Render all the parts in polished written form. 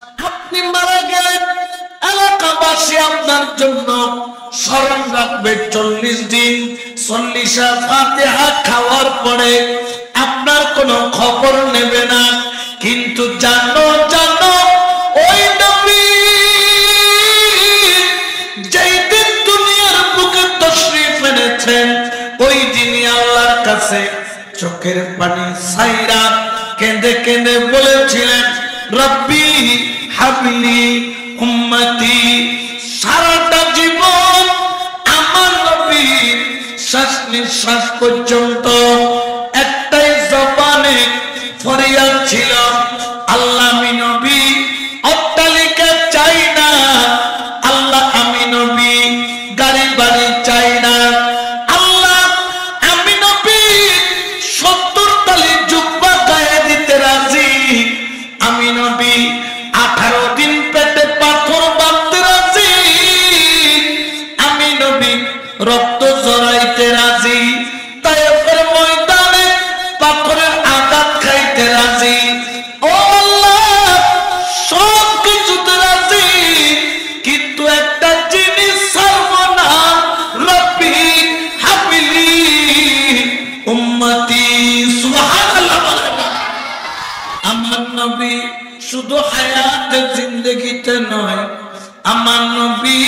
আপনি মারা গেলেন, এলাকাবাসী আপনার জন্য স্মরণ রাখবে 40 দিন। 40 ফাতিহা খাওয়ার পরে আপনার কোনো খবর নেবে না। কিন্তু জানো জানো, ওই নবী যেই দিন দুনিয়ার বুকে তশরিফ এনেছেন, ওই দিনই আল্লাহর কাছে চোখের পানি ছাইরা কেঁদে কেঁদে বলেছিলেন, রব্বি হাবলি উম্মতি। সারাটা জীবন আমার নবী শ্বাস নিঃশ্বাস পর্যন্ত একটাই জবানে ফরিয়াদ ছিল, আল্লাহ আমি নবী অট্টালিকা চাই না, আল্লাহ আমি নবী গাড়ি বাড়ি চাই না, আল্লাহ আমি নবী 70 তালি জুব্বা গায়ে দিতে রাজি, আমি নবী 18 দিন পেটে পাথর বাঁধতে রাজি, আমি নবী রক্ত জড়াইতে রাজি, তায়েফের ময়দানে পাথরের আঘাত খাইতে রাজি, ও আল্লাহ সব কিছুতে রাজি, কিন্তু একটা জিনিস ছাড়ব না, রব্বি হাবলি উম্মতি। সুবহানাল্লাহ। আমার নবী শুধু হায়াতে জিন্দেগিতে নয়, আমার নবী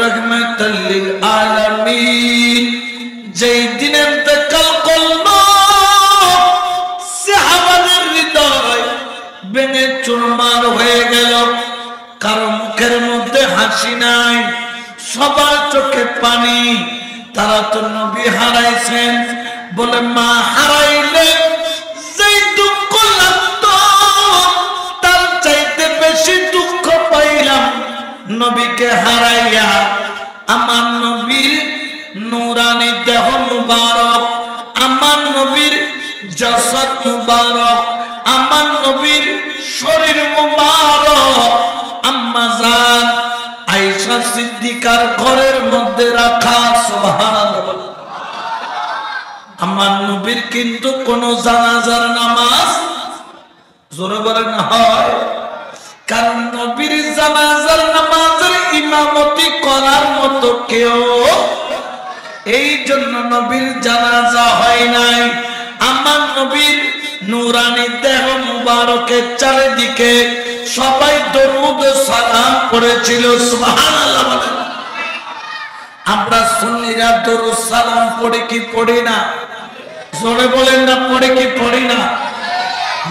রাহমাতাল লিল আলামিন যেই দিন ইন্তেকাল করলো, সাহাবাদের হৃদয় ভেঙে চুরমার হয়ে গেল। কারো মুখের মধ্যে হাসি নাই, সবার চোখে পানি। তারা তো নবী হারাইছেন বলে মা হারাইলে যেই দুঃখ লাগতো, তার চাইতে বেশি দুঃখ পাইলাম নবীকে হারাইয়া। আমার নবীর নূরানি দেহ মুবারক, আমার নবীর জাসাদ মুবারক, আমার নবীর শরীর মুবারক আম্মা জান আয়েশা সিদ্দিকার ঘরের মধ্যে রাখা। সুবহানাল্লাহ। আমার নবীর কিন্তু কোন জানাজার নামাজ জোরে বলেন হয়, কারণ নবীর জানাজার নামাজের ইমামতি করার মতো কেউ, এই জন্য নবীর জানাজা হয় নাই। আমার নবীর নূরানি দেহ মুবারকের চারিদিকে সবাই দরুদ সালাম পড়েছিল। সুবহানাল্লাহ। আমরা সুন্নিরা দরুদ সালাম পড়ি কি পড়ি না? জোরে বলেন না, পড়ি কি পড়ি না?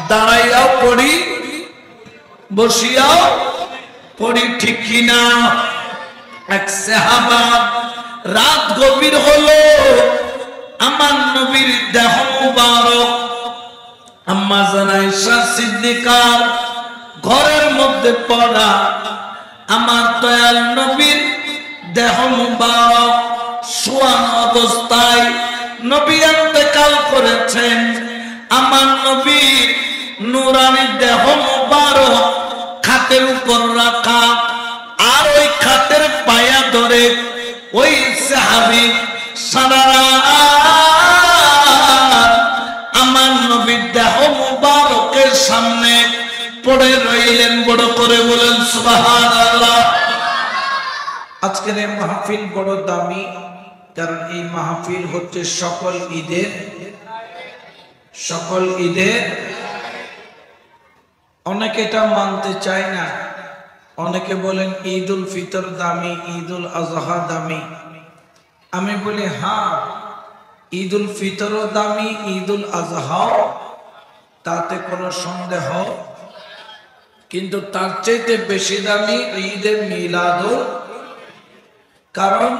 দাঁড়াইয়াও পড়ি, বসিয়াও পড়ি, ঠিক কিনা? এক সাহাবা রাত গভীর হলো, আমার নবীর দেহ মুবারক আম্মা জান আয়েশা সিদ্দিকার ঘরের মধ্যে পড়া, আমার দয়াল নবীর দেহ মুবারক শোয়ান অবস্থায় নবী ইন্তেকাল করেছেন। আমার নবীর নূরানি দেহ মুবারক খাটের উপর রাখা, আর ওই খাটের পায়া ধরে ওই সাহাবী সারা আমার নবীর দেহ মুবারকের সামনে পড়ে রইলেন। বড় করে বলেন সুবহানাল্লাহ। আজকের এই মাহফিল বড় দামি, কারণ এই মাহফিল হচ্ছে সকল ঈদের। অনেকে এটা মানতে চায় না, অনেকে বলেন ঈদ উল ফিতর দামি, ঈদ উল আজহা দামি। আমি বলি হ্যাঁ, ঈদ উল ফিতরও দামি, ঈদ উল আজহাও, তাতে কোনো সন্দেহ, কিন্তু তার চাইতে বেশি দামি ঈদে মিলাদুল। কারণ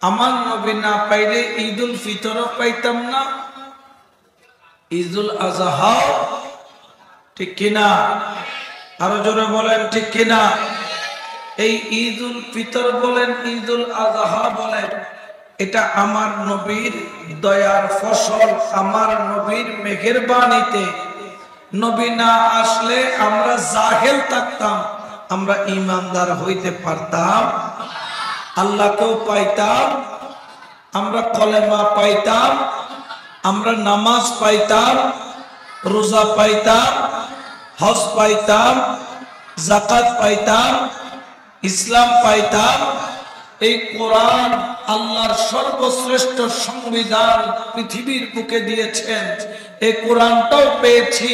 আমার নবী না পাইলে ঈদ উল ফিতরও পাইতাম না, ঈদ উল আজহাও, ঠিক কিনা? আরো জোরে বলেন ঠিক কিনা? এই ঈদ উল ফিতর বলেন, ঈদ উল আজহা বলেন, এটা আমার নবীর দয়ার ফসল, আমার নবীর মেহেরবানিতে। নবী না আসলে আমরা জাহেল থাকতাম, আমরা ঈমানদার হইতে পারতাম, আল্লাহকেও পাইতাম, আমরা কলেমা পাইতাম, আমরা নামাজ পাইতাম, রোজা পাইতাম, হজ পাইতাম, জাকাত পাইতাম, ইসলাম পাইতাম। এই কোরআন আল্লাহর সর্বশ্রেষ্ঠ সংবিধান পৃথিবীর বুকে দিয়েছেন, এই কোরআনটাও পেয়েছি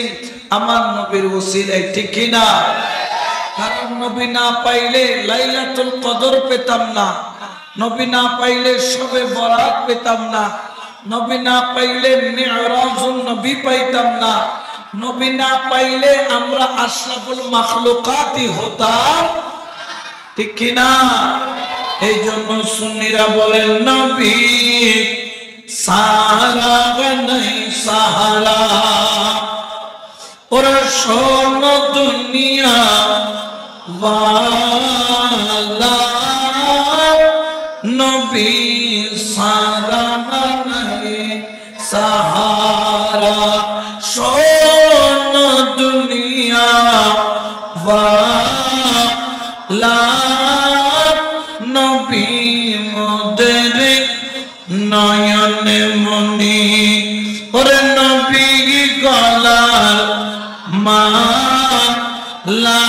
আমার নবীর ওসিলায়, ঠিক কিনা? কারণ নবী না পাইলে লাইলাতুল কদর পেতাম না, নবী না পাইলে শবে বরাত পেতাম না, নবী না পাইলে মিরাজুন নবী পাইতাম না, নবী না পাইলে আমরা আশরাফুল মাখলুকাতই হতাম, ঠিক কিনা? এই জন্য সুন্নিরা বলেন নবী সাহারা নাই সাহারা, ওরা শোন দুনিয়া ওয়ালা, নবী সাহারা নাই সাহারা, শোন দুনিয়া ওয়ালা, নবী মোদের নয়নে মনি, ওরে নবী গলার মালা,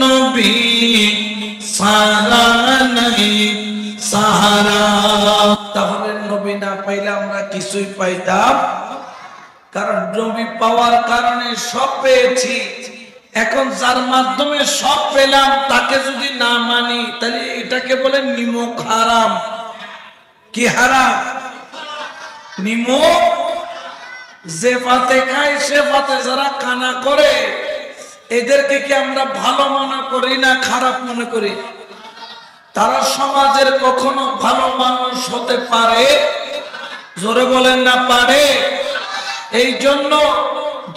নবী সারা নাই সাহারা। তাহলে নবী না পাইলে আমরা কিছুই পাইতাম, কারণ নবী পাওয়ার কারণে সব পেয়েছি। এখন যার মাধ্যমে সব পেলাম তাকে যদি না মানি তাহলে এটাকে বলে নিমক হারাম। কি হারাম? নিমক। যে পাতে খায় সে পাতে যারা কানা করে এদেরকে কি আমরা ভালো মনে করি না খারাপ মনে করি? তারা সমাজের কখনো ভালো মানুষ হতে পারে? জোরে বলেন না পারে? এই জন্য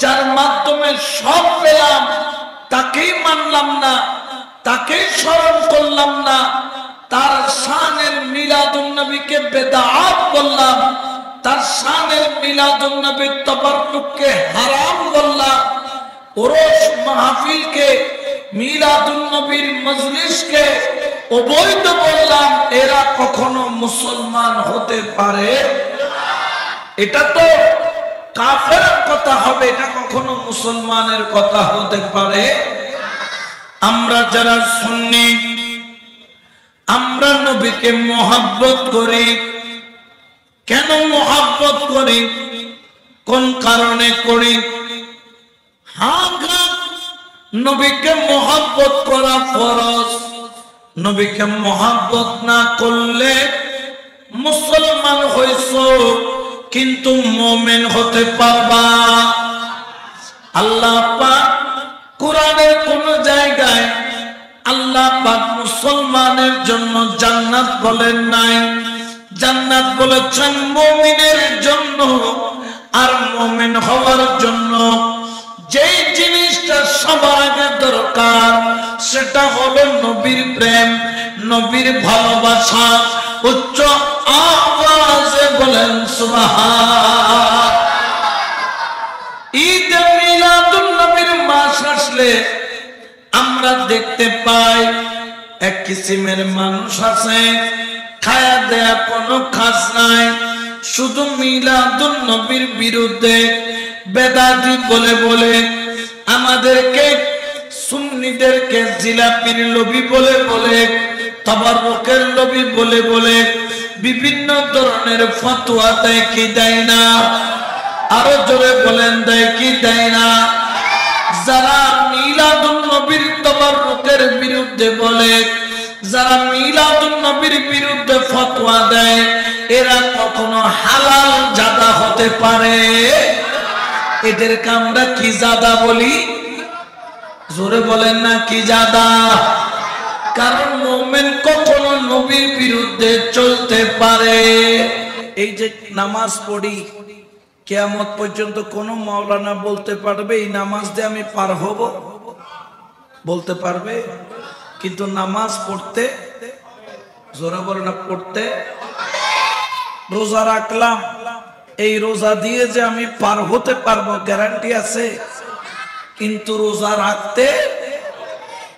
যার মাধ্যমে সব পেলাম তাকেই মানলাম না, তাকেই স্মরণ করলাম না, তার শানের মিলাদুন নবীকে বেদাত বললাম, তার শানের মিলাদুন নবীর তাবাররুককে হারাম বললাম, ওরস মাহফিলকে মিলাদুন নবীর মজলিসকে অবৈধ বললাম। এরা কখনো মুসলমান হতে পারে? এটা তো কাফের কথা হবে, এটা কখনো মুসলমানের কথা হতে পারে? আমরা যারা সুন্নি আমরা নবীকে মহব্বত করি। কেন মহব্বত করি? কোন কারণে করি? নবীকে মহব্বত করা ফরজ। নবীকে মহব্বত না করলে মুসলমান হইছো কিন্তু মুমিন হতে পারবা। আল্লাহ পাক কোরআনের কোন জায়গায় আল্লাহ পাক মুসলমানের জন্য জান্নাত বলেন নাই, জান্নাত বলেছেন মুমিনের জন্য। আর মুমিন হওয়ার জন্য যেই জিনিসটা সবার আগে দরকার সেটা হলো নবীর প্রেম, নবীর ভালোবাসা। উচ্চ আওয়াজে বলেন সুবহান। ঈদ মিলাদুন নবীর মাস আসলে আমরা দেখতে পাই এক কিসিমের মানুষ আছে খায়া দেয়া কোনো কাজ নাই, শুধু মিলাদুন নবীর বিরুদ্ধে বেদাতি বলে বলে আমাদেরকে সুন্নিদেরকে জিলাপির লোভী বলে বলে তাবাররুকের লোভী বলে বলে বিভিন্ন ধরনের ফতোয়া দেয় কি দেয় না? আরো জোরে বলেন দেয় কি দেয় না? যারা মিলাদুন নবীর তাবাররুকের বিরুদ্ধে বলে, যারা মিলাদুন নবীর বিরুদ্ধে ফতোয়া দেয়, এরা কখনো হালাল জাদা হতে পারে? এদেরকে আমরা কি জাদা বলি? জোরে বলেন না কি জাদা? কারণ মুমিন কখনো নবীর বিরুদ্ধে চলতে পারে। এই যে নামাজ পড়ি, কিয়ামত পর্যন্ত কোন মাওলানা বলতে পারবে এই নামাজ দিয়ে আমি পার হব? বলতে পারবে? কিন্তু নামাজ পড়তে, জোরে বলেন না পড়তে, রোজা রাখলাম, এই রোজা দিয়ে যে আমি পার হতে পারবো গ্যারান্টি আছে? কিন্তু রোজা রাখতে,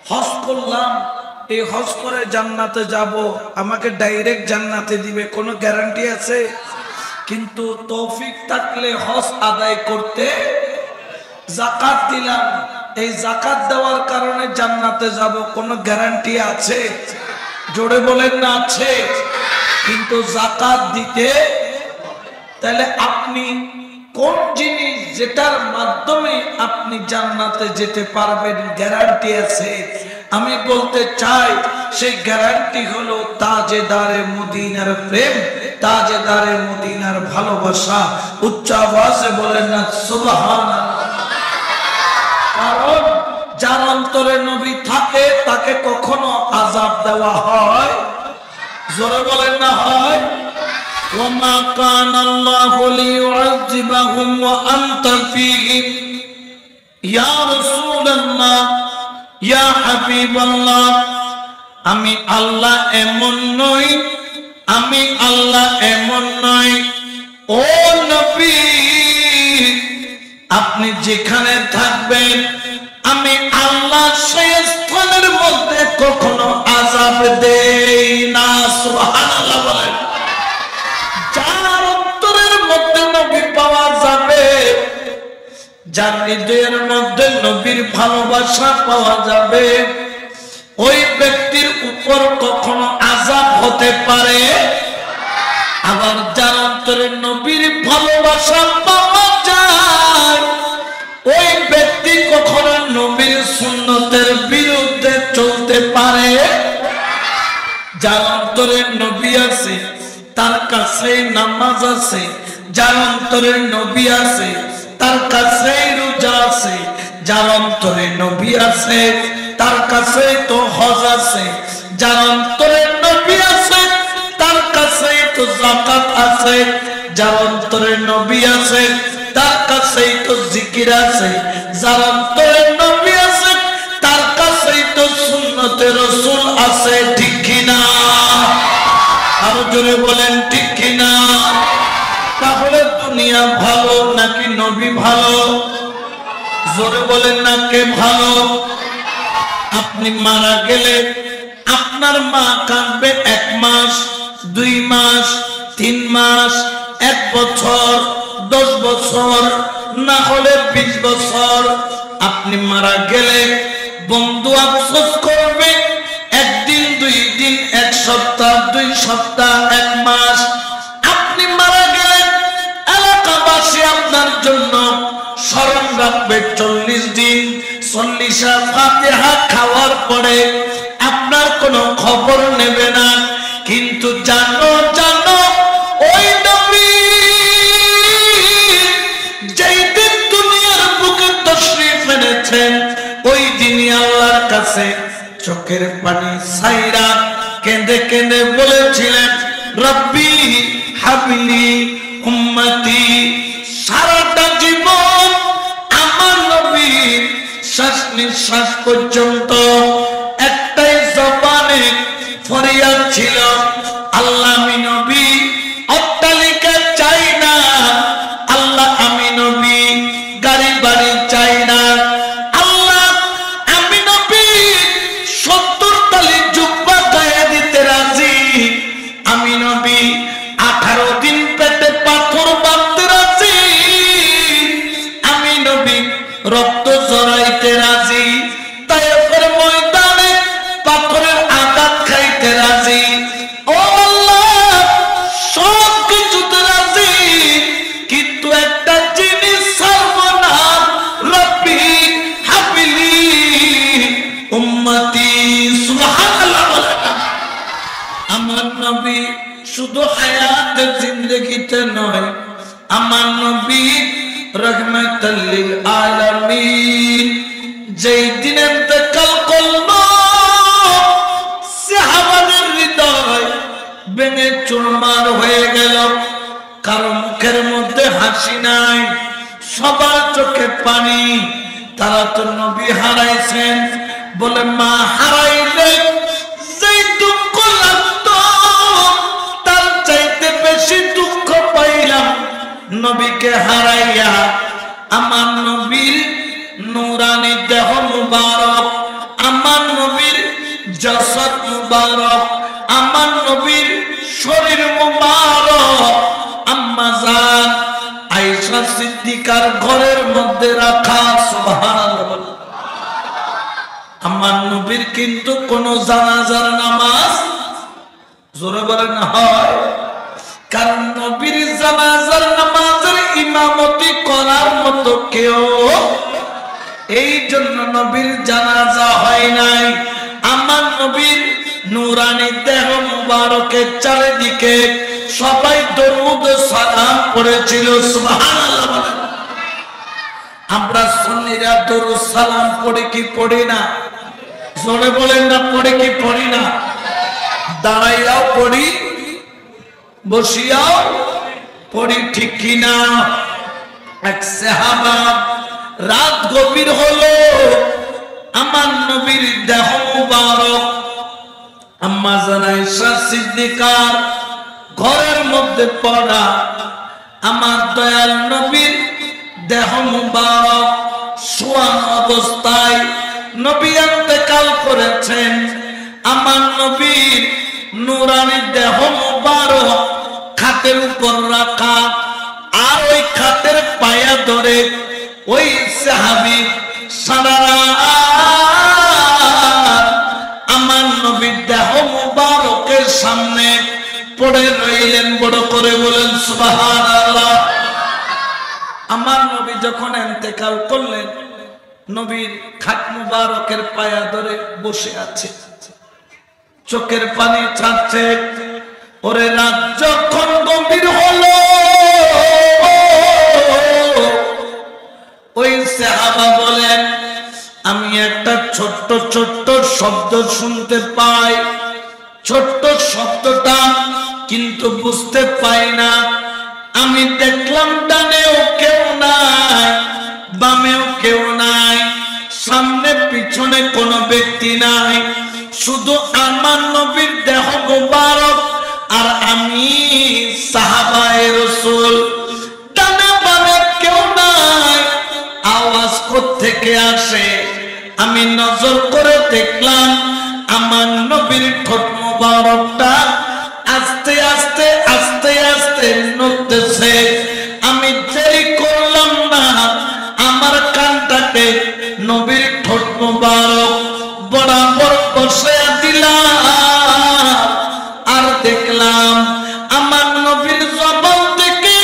হজ করলাম, এই হজ করে জান্নাতে যাব, আমাকে ডাইরেক্ট জান্নাতে দিবে, কোনো গ্যারান্টি আছে? কিন্তু তৌফিক থাকলে হজ আদায় করতে, যাকাত দিলাম, এই যাকাত দেওয়ার কারণে জান্নাতে যাব কোনো গ্যারান্টি আছে? জোরে বলেন না আছে। কিন্তু যাকাত দিতে, তাহলে আপনি কোন জিনিস যেটার মাধ্যমে আপনি জান্নাতে যেতে পারবেন গ্যারান্টি আছে? আমি বলতে চাই সেই গ্যারান্টি হলো তাজেদারে মদিনার প্রেম, তাজেদারে মদিনার ভালোবাসা। উচ্চ আওয়াজে বলেন না সুবহানাল্লাহ। কারণ যার অন্তরে নবী থাকে তাকে কখনো আযাব দেওয়া হয়? জোরে বলেন না হয়? ওয়ামা কানাল্লাহু লিয়ুযিবাহুম ওয়া আনতা ফীহিম ইয়া রাসূলুল্লাহ ইয়া হাবিবাল্লাহ। আমি আল্লাহ এমন নই, আমি আল্লাহ এমন নই। ও নবী, আপনি যেখানে থাকবেন আমি আল্লাহ সেই স্থানের মধ্যে কখনো আযাব দেই না। সুবহানাল্লাহ বলেন। যার অন্তরের মধ্যে নবী পাওয়া যাবে, যার হৃদয়ের মধ্যে নবীর ভালোবাসা পাওয়া যাবে, ওই ব্যক্তির উপর কখনো আযাব হতে পারে। আবার যার অন্তরে নবীর ভালোবাসা পাওয়া যায়, ওই ব্যক্তি কখনো নবীর সুন্নতের বিরুদ্ধে চলতে পারে। যার অন্তরে নবী আছে তার কাছে নামাজ আছে, যার অন্তরে নবী আছে তার কাছে রোজা আছে, যার অন্তরে নবী আছে তার কাছে তো হজ আছে, যার অন্তরে নবী আছে তার কাছে তো যাকাত আছে, যার অন্তরে নবী আছে তার কাছে তো জিকির আছে, যার অন্তরে নবী আছে তার কাছে তো সুন্নতে রাসূল আছে। ঠিক কিনা? আরো জোরে বলেন ঠিক কিনা? তাহলে দুনিয়া ভালো নাকি নবী ভালো? জোরে বলেন না কে ভালো? আপনি মারা গেলে আপনার মা কাঁদবে 1 মাস, 2 মাস, 3 মাস, 1 বছর, 10 বছর, না হলে 20 বছর। আপনি মারা গেলে বন্ধু আফসোস করবে 1 দিন, 2 দিন, 1 সপ্তাহ, 2 সপ্তাহ, 1 মাস। আপনি মারা গেলে এলাকাবাসী আপনার জন্য স্মরণ রাখবে 40 দিন। 40 ফাতিহা খাওয়ার পরে আপনার কোনো খবর নেবে না। কিন্তু জানো জানো ওই নবী যেই দিন দুনিয়ার বুকে তশরিফ এনেছেন, ওই দিনই আল্লাহর কাছে চোখের পানি ছাইরা কেঁদে কেঁদে বলেছিলেন, রব্বি হাবলি উম্মতি। সারাটা জীবন আমার নবী শ্বাস নিঃশ্বাস পর্যন্ত একটাই জবানে ফরিয়াদ ছিল, আল্লাহ আমি নবী অট্টালিকা চাই না, আল্লাহ আমি নবী গাড়ি বাড়ি চাই না, আল্লাহ আমি নবী 70 তালি জুব্বা গায়ে দিতে রাজি, আমি নবী 18 দিন পেটে পাথর বাঁধতে রাজি, আমি নবী রক্ত ঝরাইতে রাজি, তায়েফের ময়দানে পাথরের আঘাত খাইতে রাজি। ও আল্লাহ, সব কিছুতে রাজি, কিন্তু একটা জিনিস ছাড়ব না, রব্বি হাবলি উম্মতি। সুবহানাল্লাহ। আমার নবী শুধু হায়াতে জিন্দেগিতে নয়, আমার নবী রহমাতুল লিল আলামিন যেই দিন ইন্তেকাল করলো, সাহাবাদের হৃদয় ভেঙে চুরমার হয়ে গেল। কারো মুখের মধ্যে হাসি নাই, সবার চোখে পানি। তারা তো নবী হারাইছেন বলে মা হারাইলে যেই দুঃখ লাগতো তার চাইতে বেশি দুঃখ পাইলাম নবীকে হারাইয়া। আমার নবীর নূরানি দেহ মুবারক, আমার নবীর জাসাদ মুবারক, আমার নবীর শরীর মুবারক আম্মা জান আয়েশা সিদ্দিকার ঘরের মধ্যে রাখা। সুবহানাল্লাহ। আমার নবীর কিন্তু কোন জানাজার নামাজ জোরে বলেন হয়, কারণ নবীর জানাজার নামাজের ইমামতি করার মতো কেউ, এই জন্য নবীর জানাজা হয় নাই। আমার নবীর নূরানি দেহ মুবারকের চারিদিকে সবাই দরুদ সালাম পড়েছিল, সুবহানাল্লাহ। আমরা সুন্নিরা দরুদ সালাম পড়ি কি পড়ি না? জোরে বলেন না, পড়ি কি পড়ি না? দাঁড়াইয়াও পড়ি, বসিয়াও পড়ি, ঠিক কিনা? এক সাহাবা রাত গভীর হলো, আমার নবীর দেহ মুবারক আম্মা জান আয়েশা সিদ্দিকার ঘরের মধ্যে পড়া, আমার দয়াল নবীর দেহ মুবারক শোয়ান অবস্থায় নবী ইন্তেকাল করেছেন। আমার নবীর নূরানি দেহ মুবারক খাটের উপর রাখা, আর ওই খাটের পায়া ধরে ওই সাহাবী সারা রাত আমার নবীর দেহ মুবারকের সামনে পড়ে রইলেন। বড় করে বলেন সুবহানাল্লাহ। আমার নবী যখন ইন্তেকাল করলেন, নবীর খাট মুবারকের পায়া ধরে বসে আছে, চোখের পানি ছাড়ছে। ওরে রাত যখন গভীর হলো, ওই সাহাবা বলেন আমি একটা ছোট্ট ছোট্ট শব্দ শুনতে পাই, ছোট্ট শব্দটা কিন্তু বুঝতে পাই না। আমি দেখলাম ডানেও কেউ নাই, বামেও কেউ নাই, সামনে পিছনে কোনো ব্যক্তি নাই, শুধু আমার নবীর দেহ মুবারক আর আমি সাহাবায়ে রাসূল। ডানে বামে কেউ নাই, আওয়াজ কোত্থেকে আসে? আমি নজর করে দেখলাম আমার নবীর ঠোঁট মুবারকটা আস্তে আস্তে আস্তে আস্তে নড়তেছে। আমি দেরি করলাম না, আমার কানটাকে নবীর ঠোঁট মুবারক বরাবর বসে দিলাম, আর দেখলাম আমার নবীর জবান থেকে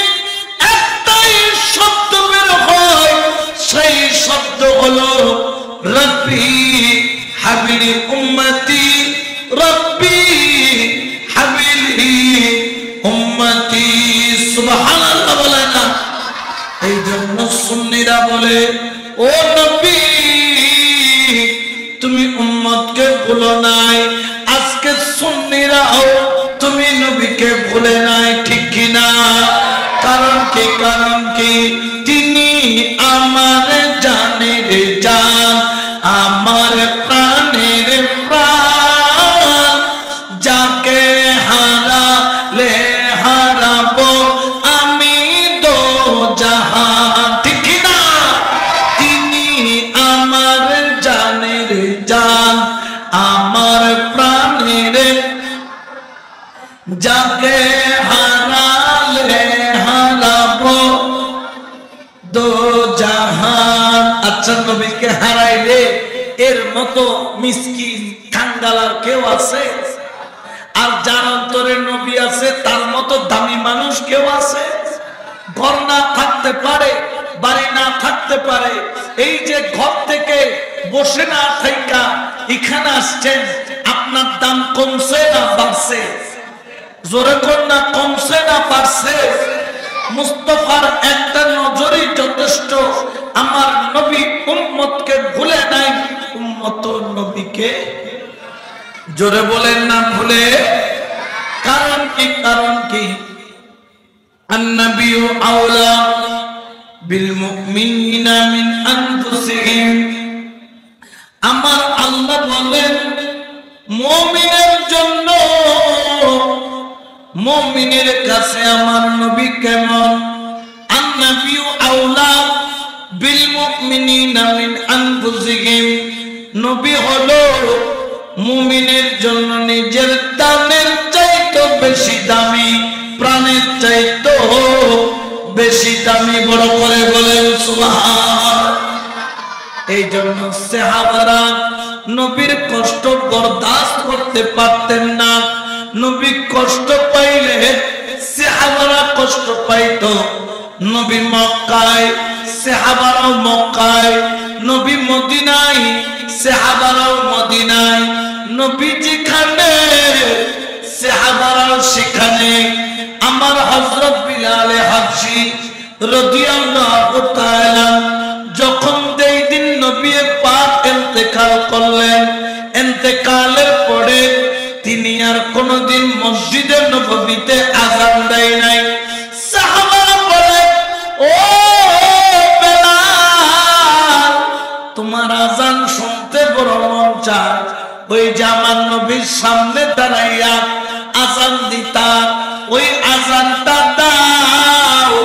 একটাই শব্দ বের হয়, সেই শব্দ হলো রব্বি হাবিলি উম্মতি, রব্বি হাবিলি উম্মতি। সুবহানাল্লাহ বলে না? এই জন্য সুন্নিরা বলে ও নবী তুমি উম্মতকে ভুলো নাই। আজকে সুন্নিরাও তুমি নবীকে ভুলে নাই, ঠিক কিনা? কারণ কি? কারণ কি? তিনি আমার জানের জান, আমার প্রাণের প্রাণ, যাকে হারালে হারাবো আমি দো জাহান, ঠিক কিনা? তিনি আমার জানের জান, আমার প্রাণের, যাকে হারালে হারাবো দো জাহান। আচ্ছা, নবীকে হারাইলে এর মতো মিসকিন কাঙ্গালার কেউ আছে? আর যার অন্তরে নবী আছে তার মতো দামি মানুষ কেউ আছে? ঘর না থাকতে পারে, বাড়ি না থাকতে পারে, এই যে ঘর থেকে বসে না থাইকা এখানে আসছেন, আপনার দাম কমছে না বাড়ছে? জোরে কোন না, কমছে না বাড়ছে? মুস্তাফার একটা নজরই যথেষ্ট। আমার নবী উম্মতকে ভুলে নাই, উম্মত নবীকে জোরে বলেন না ভুলে। কারণ কি? কারণ কি? আন-নাবিয়্যু আওলা বিল মুমিনিনা মিন আনফুসিহিম। আমার আল্লাহ বলেন মুমিনের জন্য, মুমিনের কাছে আমার নবী কেমন? আন-নাবিয়্যু আওলা বিল মুমিনিনা মিন আনফুসিহিম। নবী হলো মুমিনের জন্য নিজের দানের চাইতে বেশি দামি, প্রাণের চাইতে বেশি দামি। বড় করে বলেন সুবহান। এই জন্য সাহাবারা নবীর কষ্ট বরদাস্ত করতে পারতেন না। নবী কষ্ট পাইলে সাহাবারা কষ্ট পাইতো। নবী মক্কায়, সাহাবারাও মক্কায়। নবী মদিনায়, সাহাবারাও মদিনায়। নবী যেখানে, সাহাবারাও সেখানে। আমার হযরত বিলাল হাবশী রাদিয়াল্লাহু তাআলা যখন যেই দিন নবী পাক ইন্তেকাল করলেন, ইন্তেকালের পরে তিনি আর কোনদিন মসজিদে নববীতে আযান দেয় নাই। সাহাবারা বলে, ও বেলাল, তোমার আযান শুনতে বড় মন চায়, ওই যে আমার নবীর সামনে দাঁড়াইয়া আযান দিতা, ওই আযানটা দাও।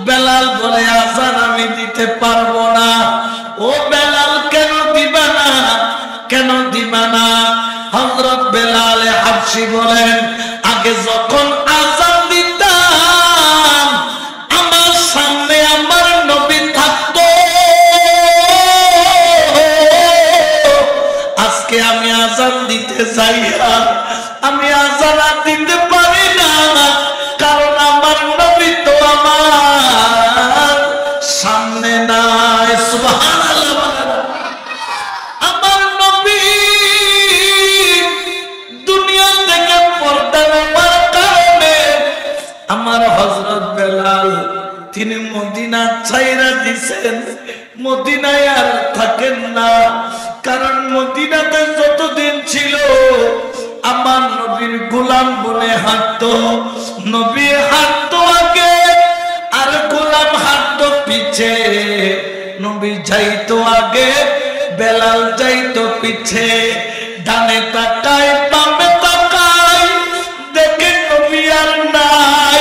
বেলাল বলে, আযান আমি দিতে পারবো না। ও বেলাল, কেন দিবা না, কেন দিবা না? হযরত বেলাল হাবশী বলেন, আগে যখন আযান দিতাম আমার সামনে আমার নবী থাকতো, আজকে আমি আযান দিতে যাইয়া আমি আযান দিতে পারি না, কারণ আমার নবী তো আমার সামনে নাই। সুবহানাল্লাহ। আমার নবী দুনিয়া থেকে পর্দা নেওয়ার কারণে আমার হযরত বেলাল তিনি মদিনা ছাইরা দিছেন, মদিনায় আর থাকেন না। কারণ মদিনাতে যতদিন ছিল আমার নবীর গোলাম বনে হাঁটতো, নবী হাঁটতো আগে আর গোলাম হাঁটতো পিছে। নবী যাইতো আগে, বেলাল যাইতো পিছে। ডানে তাকায় বামে তাকায়, দেখে নবী আর নাই।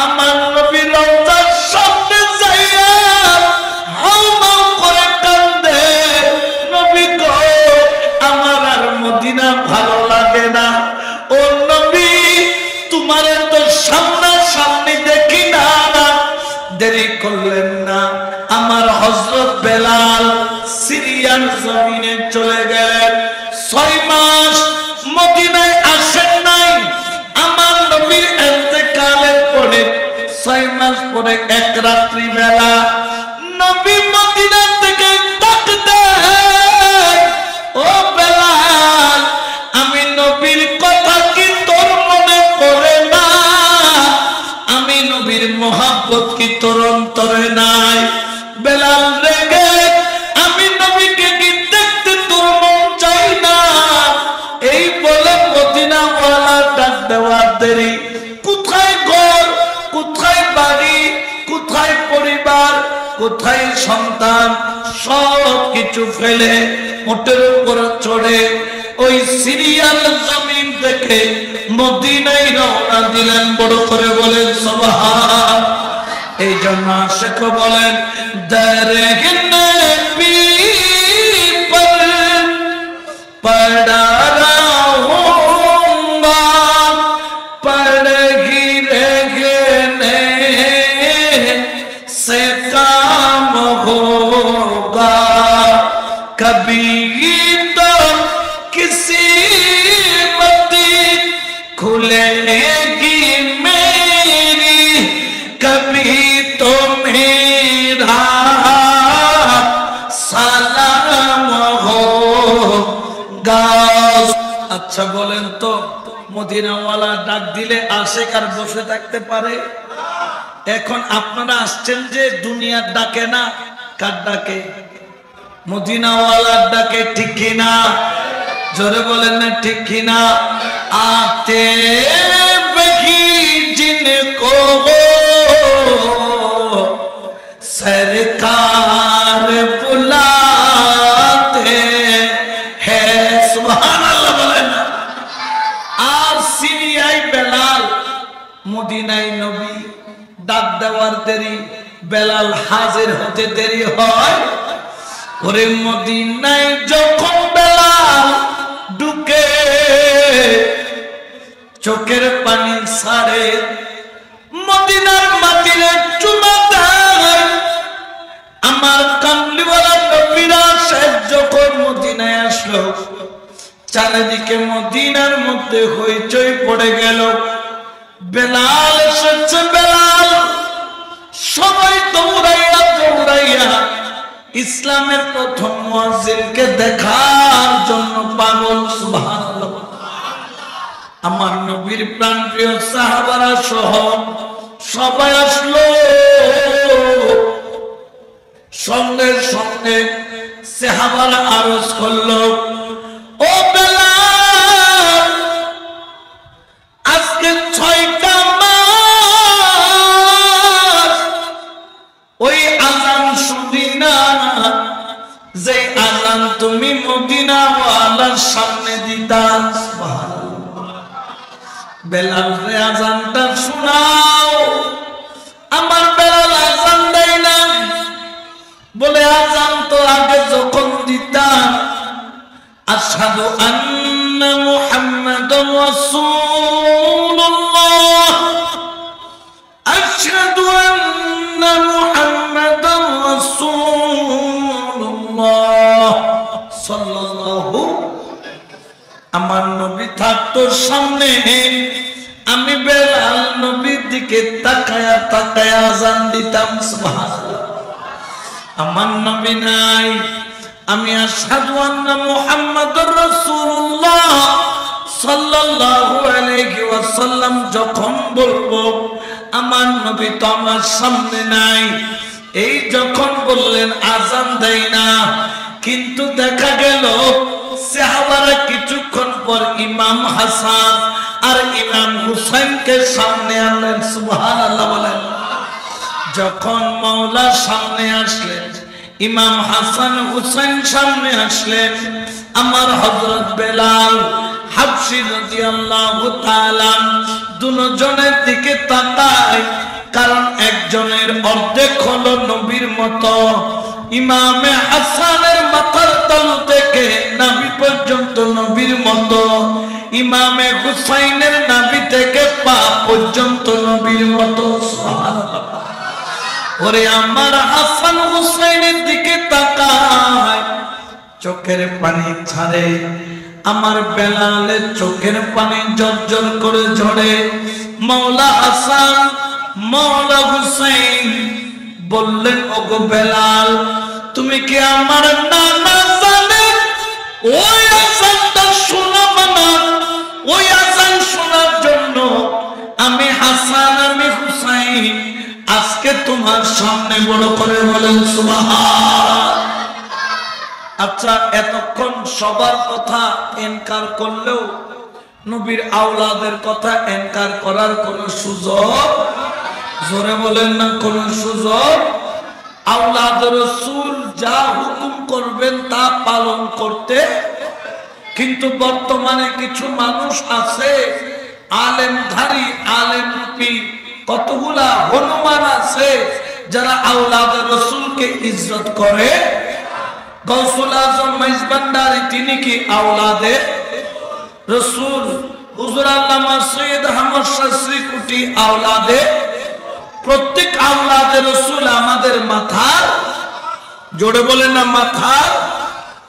আমার নবী রওজার সামনে যাইয়া হাউমাউ করে কান্দে, নবী গো আমার আর মদিনা ভালো লাগে না। ও নবী, তোমার তো সামনাসামনি দেখি না। দেরি করলেন না, আমার হযরত বেলাল সিরিয়ার জমিনে চলে গেলেন। 6 মাস মদিনায় আসেন নাই। আমার নবীর ইন্তেকালের পরে 6 মাস পরে এক রাত্রি বেলা নবী মদিনা থেকে ডাক দেয়, ও বেলাল, আমি নবীর কথা কি তোর মনে পড়ে না? আমি নবীর মোহাব্বত কি তোর অন্তরে নাই? বেলাল রেগে, আমি নবীকে কি দেখতে তোর মন চাই না? এই বলে মদিনাওয়ালা ডাক দেওয়ার দেরি। কোথায় ঘর, কোথায় বাড়ি, কোথায় পরিবার, কোথায় সন্তান, সব কিছু ফেলে মোটের উপর চড়ে ওই সিরিয়াল জমিন থেকে মদিনায় রওনা দিলেন। বড় করে বলেন সুবহান। এই জন্য আশিক বলেন, দরগে নবী पर पड़ा रहूंगा, पड़ ही रहने से काम होगा, कभी तो किसी मती खुलेगी मेरी, कभी तो मेरा সালাম হোগা। আচ্ছা বলেন তো, মদিনাওয়ালা ডাক দিলে আশিক আর বসে থাকতে পারে? এখন আপনারা আসছেন যে দুনিয়ার ডাকে না, কার ডাকে? মদিনাওয়ালার ডাকে, ঠিক কিনা? জোরে বলেন না ঠিক কিনা? আতে বহি জিनको सरकार बुलाते हैं। सुबहानाल्लाह बोलें ना। আর সিরিয়ায় বেলাল, মদিনায় নবী, ডাক দেওয়ার দেরি, বেলাল হাজির হতে দেরি হয়। ওরে মদিনায় যখন বেলাল ঢুকে, চোখের পানি ছাড়ে, মদিনার মাটিরে চুমা দেয়। আমার কামলিওয়ালা নবীরা সাহেব যখন মদিনায় আসলো, আসলো, চারিদিকে মদিনার মধ্যে হইচই পড়ে গেল। বেলাল এসেছে, বেলাল। সবাই দৌড়াইয়া দৌড়াইয়া ইসলামের প্রথম মুয়াজ্জিনকে দেখার জন্য পাগল। সুবহানাল্লাহ। আমার নবীর প্রাণপ্রিয় সাহাবারা সহ সবাই আসলো। সঙ্গে সঙ্গে সাহাবারা আরজ করলো, ও বেলাল, আজকে 6টা মাস ওই আযান শুনি না, যে আযান তুমি মদিনাওয়ালার সামনে দিতা। বেলাল রে আযানটা শোনাও। আমার বেলাল আযান দেয় না, বলে আযান তো আগে যখন দিতাম আশহাদু আন্না মুহাম্মাদুর রাসূলুল্লাহ, আশহাদু আন্না মুহাম্মাদুর রাসূলুল্লাহ সাল্লাল্লাহু। আমার নবী থাকতো সামনে, আমি বেলাল নবীর দিকে তাকায়া তাকায়া আযান দিতাম। সুবহানাল্লাহ। আমার নবী নাই, আমি আশহাদু আন্না মুহাম্মাদুর রাসূলুল্লাহ সাল্লাল্লাহু আলাইহি ওয়াসাল্লাম যখন বলবো, আমার নবী তো আমার সামনে নাই। এই যখন বললেন আযান দেয় না, কিন্তু দেখা গেল সাহাবারা কিছুক্ষণ পর ইমাম হাসান আর ইমাম হুসাইনকে সামনে আনলেন। সুবহানাল্লাহ বলেন। যখন মাওলা সামনে আসলেন, ইমাম হাসান হুসাইন সামনে আসলেন, আমার হযরত বেলাল হাবশী রাদিয়াল্লাহু তাআলা দুজনের দিকে তাকায়, কারণ একজনের অর্ধেক হলো নবীর মতো। ইমামে হাসানের মাথার তল থেকে নাভি পর্যন্ত নবীর মতো, ইমামে হুসাইনের নাভি থেকে পা পর্যন্ত নবীর মতো। সুবহানাল্লাহ। ওরে আমার হাসান হুসাইনের দিকে তাকায়, চোখের পানি ছাড়ে। আমার বেলালের চোখের পানি জর্জর করে ঝরে। মাওলা হাসান, মাওলা হুসাইন বললেন, ওগো বেলাল, তুমি কি আমার নানা জানে ওই আযানটা শোনাবে না? ওই আযান শোনার জন্য আমি হাসান, আমি হুসাইন আজকে তোমার সামনে বড় করে বলেন সুবহান। আচ্ছা, এতক্ষণ সবার কথা এনকার করলেও নবীর আওলাদের কথা এনকার করার কোন সুযোগ, জোরে বলেন না, কোন সুযোগ। আওলাদ রাসূল যা হুকুম করবেন তা পালন করতে। কিন্তু বর্তমানে কিছু মানুষ আছে, আলেমধারী আলেমরূপী কতগুলা হনুমান আছে, যারা আওলাদ রাসূলকে ইজ্জত করে। গৌসুল আজম মাইজবান্ডারি তিনি কি আওলাদে রাসূল? হুজুর আল্লামা সৈয়দ আহমদ শাহ শ্রীকুটি আওলাদে। প্রত্যেক আওলাদে রাসূল আমাদের মাথার, জোরে বলেন না, মাথার।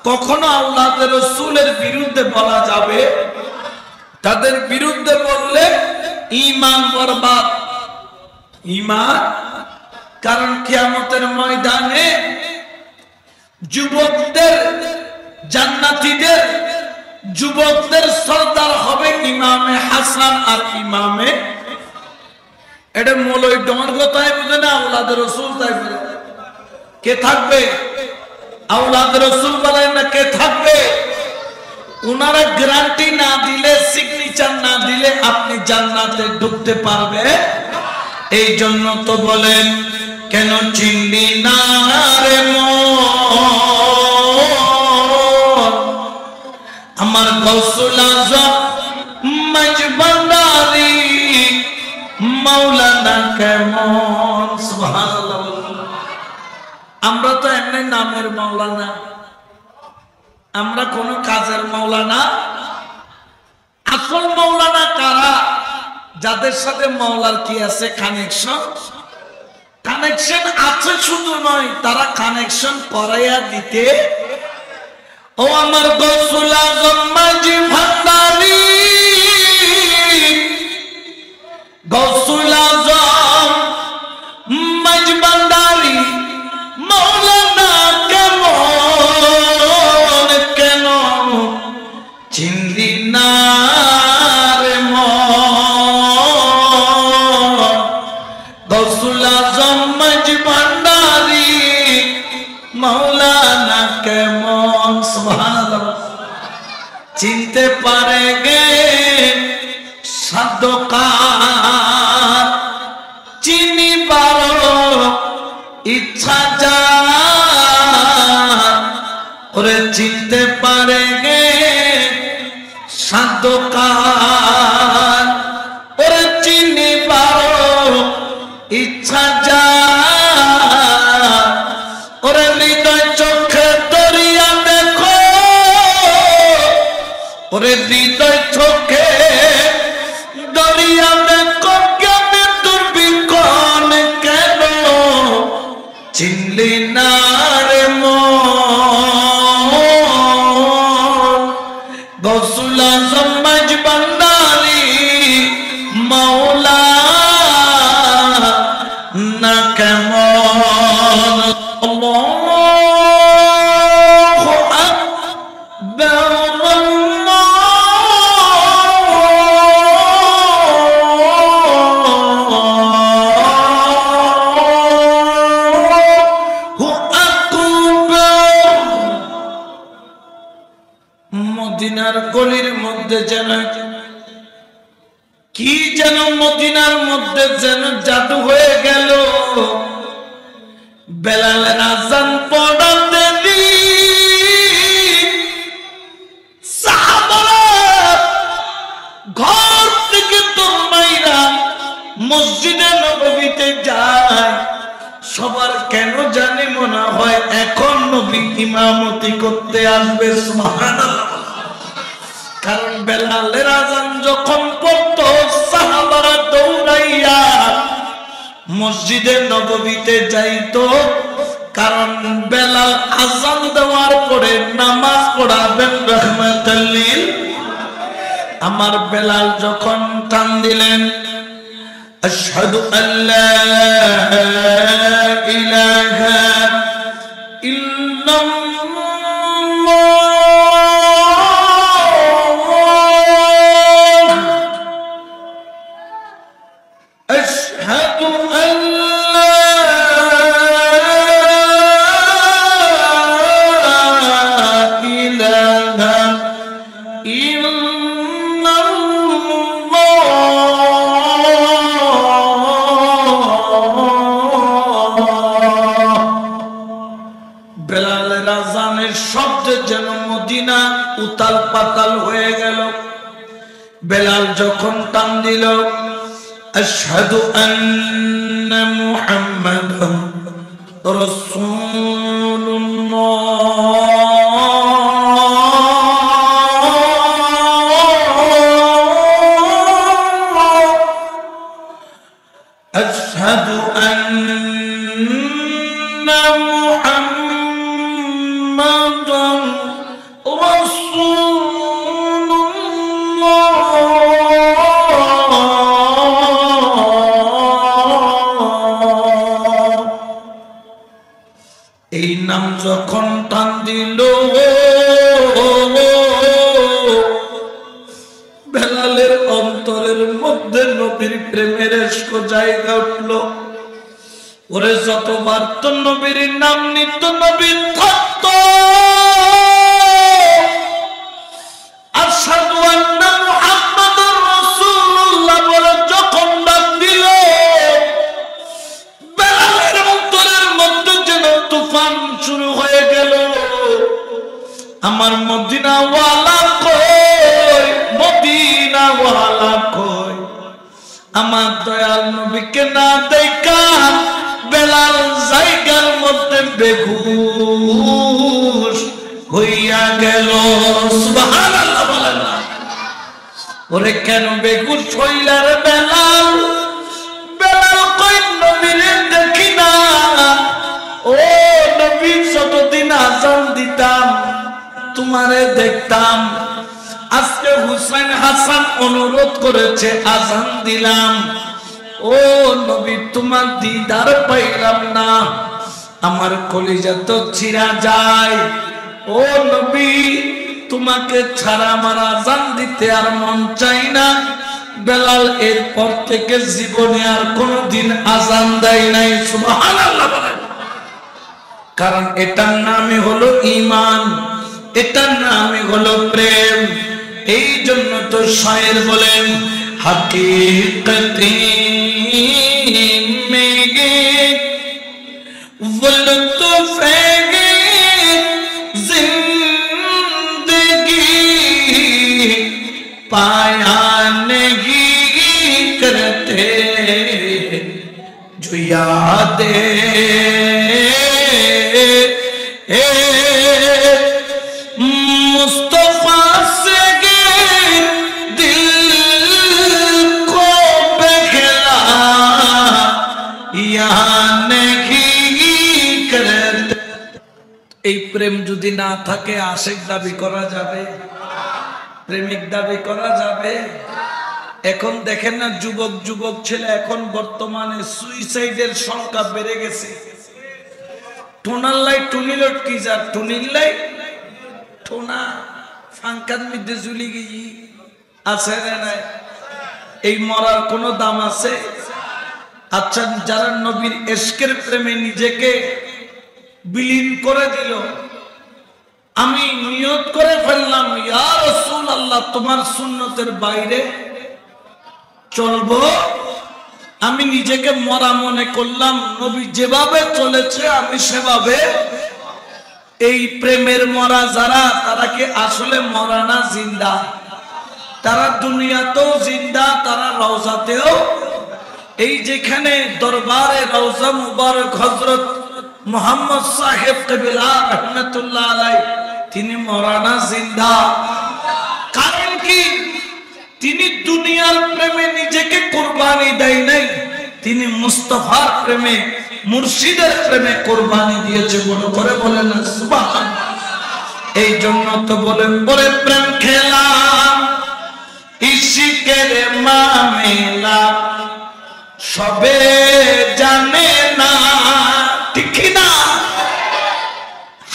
কখনো আওলাদে রাসূলের বিরুদ্ধে বলা যাবে? তাদের বিরুদ্ধে বললে ঈমান বরবাদ, ঈমান। কারণ কিয়ামতের ময়দানে যুবকদের, জান্নাতীদের যুবকদের সরদার হবে ইমামে হাসান আর ইমামে, এটা মৌলভী ডমর তাই বুঝে না, আওলাদ রাসূল তাই বুঝে। কে থাকবে? আওলাদ রাসূল বলেন না, কে থাকবে? উনারা গ্যারান্টি না দিলে, সিগনেচার না দিলে আপনি জান্নাতে ঢুকতে পারবে? এই জন্য তো বলেন, কেন চিনলি না রে মন আমার গৌসুল আজম মাইজবান্ডারি মাওলানা কেমন। সুবহানাল্লাহ। আমরা তো এমনি নামের মাওলানা, আমরা কোন কাজের মাওলানা। আসল মাওলানা কারা? যাদের সাথে মাওলার কি আছে? কানেকশন। কানেকশন আছে শুধু নয়, তারা কানেকশন করাইয়া দিতে ও আমার গৌসুল আজম মাঝি ভান্ডারী, গৌসুল আজম মাঝি ভান্ডারী মৌলানা কেমন কেন চিনলি না রে মন। গৌসুল আজম মাঝি ভান্ডারী মৌলানা কেমন, সুবহানাল্লাহ। চিনতে পারে গে সাধকার, চিনিবার ইচ্ছা যার, ওরে চিনতে পারে গে সাধকার, ওরে চিনিবার ইচ্ছা যার, ওরে হৃদয় চোখে দরিয়া দেখো, ওরে হৃদয় চোখে দরিয়া দেখো, জ্ঞানে দুর্বিক্ষণ কেন চিনলি না রে মন। গৌসুল আজম মাঝি ভান্ডারী মৌলানা কেমন। আল্লাহু আকবার, আল্লাহু আকবার। মদিনার গলির মধ্যে যেন কি যেন, মদিনার মধ্যে যেন জাদু হয়ে গেল। বেলালের আযান পড়া দেরি, সাহাবারা ঘর থেকে দৌড়াইরা মসজিদে নববীতে যায়। সবার কেন জানি মনে হয় এখন নবী ইমামতি করতে আসবে, সুবহানাল্লাহ। কারণ বেলালের আযান যখন পড়তো সাহাবারা দৌড়াইয়া মসজিদে নববীতে যাইতো। কারণ বেলাল আযান দেওয়ার পরে নামাজ পড়াবেন রাহমাতাল লিল। আমার বেলাল যখন টান দিলেন আশহাদু আল্লা ইলাহা ইল্লাল্লাহ, আশহাদু আল্লা ইলাহা বেলালের আযানের শব্দে যেন মদিনা উতাল পাতাল হয়ে গেল। বেলাল যখন টান দিল আশহাদু আন্না মুহাম্মাদান রাসূলুল্লাহ, আশহাদু আন্না মুহাম্মাদান রাসূলুল্লাহ। এই নাম যখন টান দিল বেলালের অন্তরের মধ্যে নবীর প্রেমের এশক জায়গা উঠল। ওরে যতবার তো নবীর নাম নিত নবী থাকতো আশহাদু আন্না মুহাম্মাদুর রাসূলুল্লাহ বলে যখন ডাক দিল বেলালের অন্তরের মধ্যে যেন তুফান শুরু হয়ে গেল। আমার মদিনা ওয়ালা কই, মদিনা ওয়ালা কই, আমার দয়াল নবীকে না দেখা বেলাল জায়গার মধ্যে বেহুশ হইয়া গেল, সুবহানাল্লাহ বলেন না। ওরে কেন বেহুশ হইলা রে বেলাল? বেলাল কই নবীরে দেখি না, ও নবী যতদিন আযান দিতাম তুমি তোমারে দেখতাম, আজকে হুসাইন হাসান অনুরোধ করেছে আজান দিলাম, ও নবী তোমার দিদার পাইলাম না, আমার কলিজা তো ছিঁড়া যায়। ও নবী তোমাকে ছাড়া আমার আজান দিতে আর মন চাই না। বেলাল এরপর থেকে জীবনে আর কোনদিন আজান দেয় নাই। সুবহানাল্লাহ বলেন। কারণ এটার নামই হলো ঈমান, এটার নামই হলো প্রেম। এই জন্য তো শায়ের বলেন, হাকিকতে মেগে লুৎফে জিंदगी पाया नहीं करते जो यादें मुस्तफा से दिल को बहला यहाँ नहीं करते। এই প্রেম যদি না থাকে আশিক দাবি করা যাবে? প্রেমিক দাবি করা যাবে? এখন দেখেন না যুবক যুবক ছেলে এখন বর্তমানে সুইসাইডের সংখ্যা বেড়ে গেছে। টোনাল্লাই টুনিলট কি যা টুনিল্লাই টোনা ফাঙ্কার মধ্যে ঝুলি গিয়ে আছে না নাই? এই মরার কোনো দাম আছে? আচ্ছা যারা নবীর ইশকের প্রেমে নিজেকে বিলীন করে দিল, আমি নিয়ত করে ফেললাম ইয়া রাসূলুল্লাহ তোমার সুন্নতের বাইরে চলবো, আমি নিজেকে মরা মনে করলাম, নবী যেভাবে চলেছে আমি সেভাবে। এই প্রেমের মরা যারা, তারা কি আসলে মরা না জিন্দা? তারা দুনিয়াতেও জিন্দা, তারা রওজাতেও। এই যেখানে দরবারে রওজা মুবারক হযরত মুহাম্মদ সাহেব কিবলা রাহমাতুল্লাহ আলাইহি, তিনি মরা না জিন্দা? কারণ কি? তিনি দুনিয়ার প্রেমে নিজেকে কুরবানি দেয় নাই, তিনি মুস্তাফার প্রেমে মুর্শিদের প্রেমে কুরবানি দিয়েছে। বলে করে বলেন না সুবহানাল্লাহ। এই জন্য তো বলেন বলে প্রেম খেলা ইশকের মামেলা সবে জানে না, ঠিক না?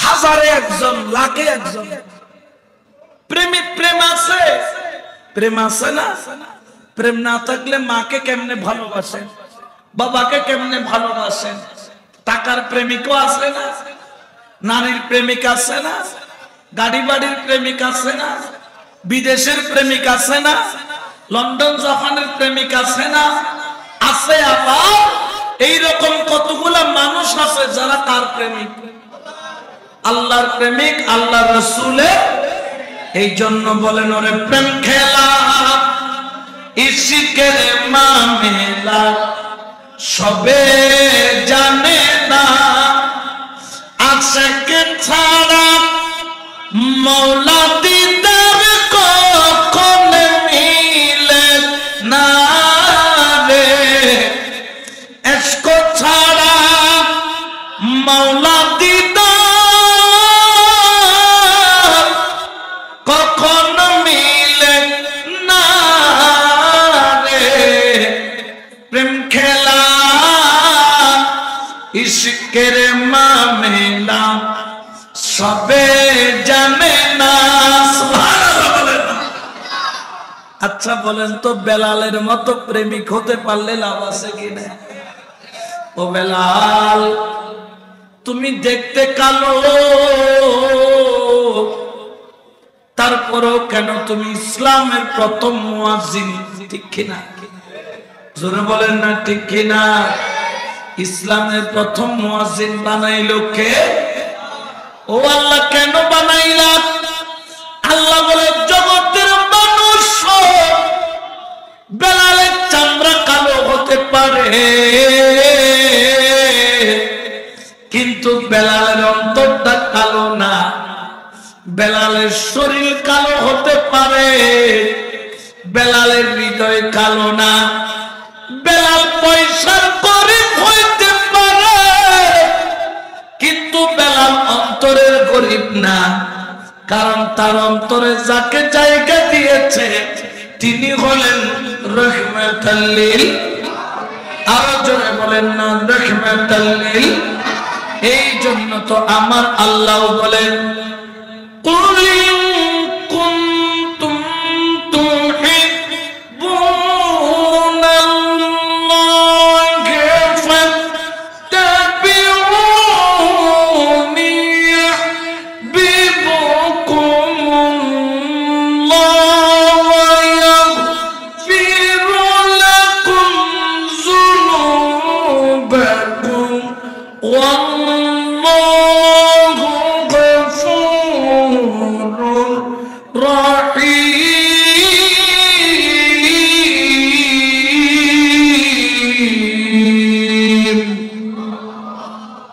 হাজারে একজন, লাখে একজন প্রেমে প্রেম আছে, প্রেম আছে না? প্রেম না থাকলে মাকে কেমনে ভালোবাসেন, বাবাকে কেমনে ভালোবাসেন? টাকার প্রেমিকও আছে না? নারীর প্রেমিক আছে না? গাড়ি বাড়ির প্রেমিক আছে না? বিদেশের প্রেমিক আছে না? লন্ডন জাপানের প্রেমিক আছে না? আছে। আবার এইরকম কতগুলা মানুষ আছে যারা তার প্রেমিক, আল্লাহর প্রেমিক, আল্লাহর রাসূলের। এই জন্য বলেন ওরে প্রেম খেলা ইশকের মামেলা সবে জানে না, আশিক ছাড়া মওলা দিদার কখন মিলে না রে, ইশক ছাড়া মওলা দিদার কখন মিলে না রে, প্রেম খেলা ইশকের মামেলা সবে জানে না। সুবহানাল্লাহ বলেন। আচ্ছা বলেন তো বেলালের মতো প্রেমিক হতে পারলে লাভ আছে কিনা? ও বেলাল তুমি দেখতে কালো, তারপরও কেন তুমি ইসলামের প্রথম মুয়াজ্জিন, ঠিক কিনা? জোরে বলেন না ঠিক কিনা? ইসলামের প্রথম মুয়াজ্জিন বানাইলো কে? ও আল্লাহ কেন বানাইলা? আল্লাহ বলে জগতের মানুষ বেলালের চামড়া কালো হতে পারে, কিন্তু বেলালের অন্তরটা কালো না। বেলালের শরীর কালো হতে পারে, বেলালের হৃদয় কালো না। বেলাল পয়সার গরিব হইতে পারে, কিন্তু বেলাল অন্তরের গরিব না। কারণ তার অন্তরে যাকে জায়গা দিয়েছে তিনি হলেন রহমাতুল লিল, আরো জোরে বলেন না রহমাতুল লিল। এই জন্য তো আমার আল্লাহ বলেন কুল ইন কুনতুম তুহিব্বুনাল্লাহ ফাত্তাবিউনি ইউহিব্বুকুমুল্লাহ ওয়া ইয়াগফির লাকুম যুনুবাকুম ওয়াল্লাহু গফুরুর রহিম।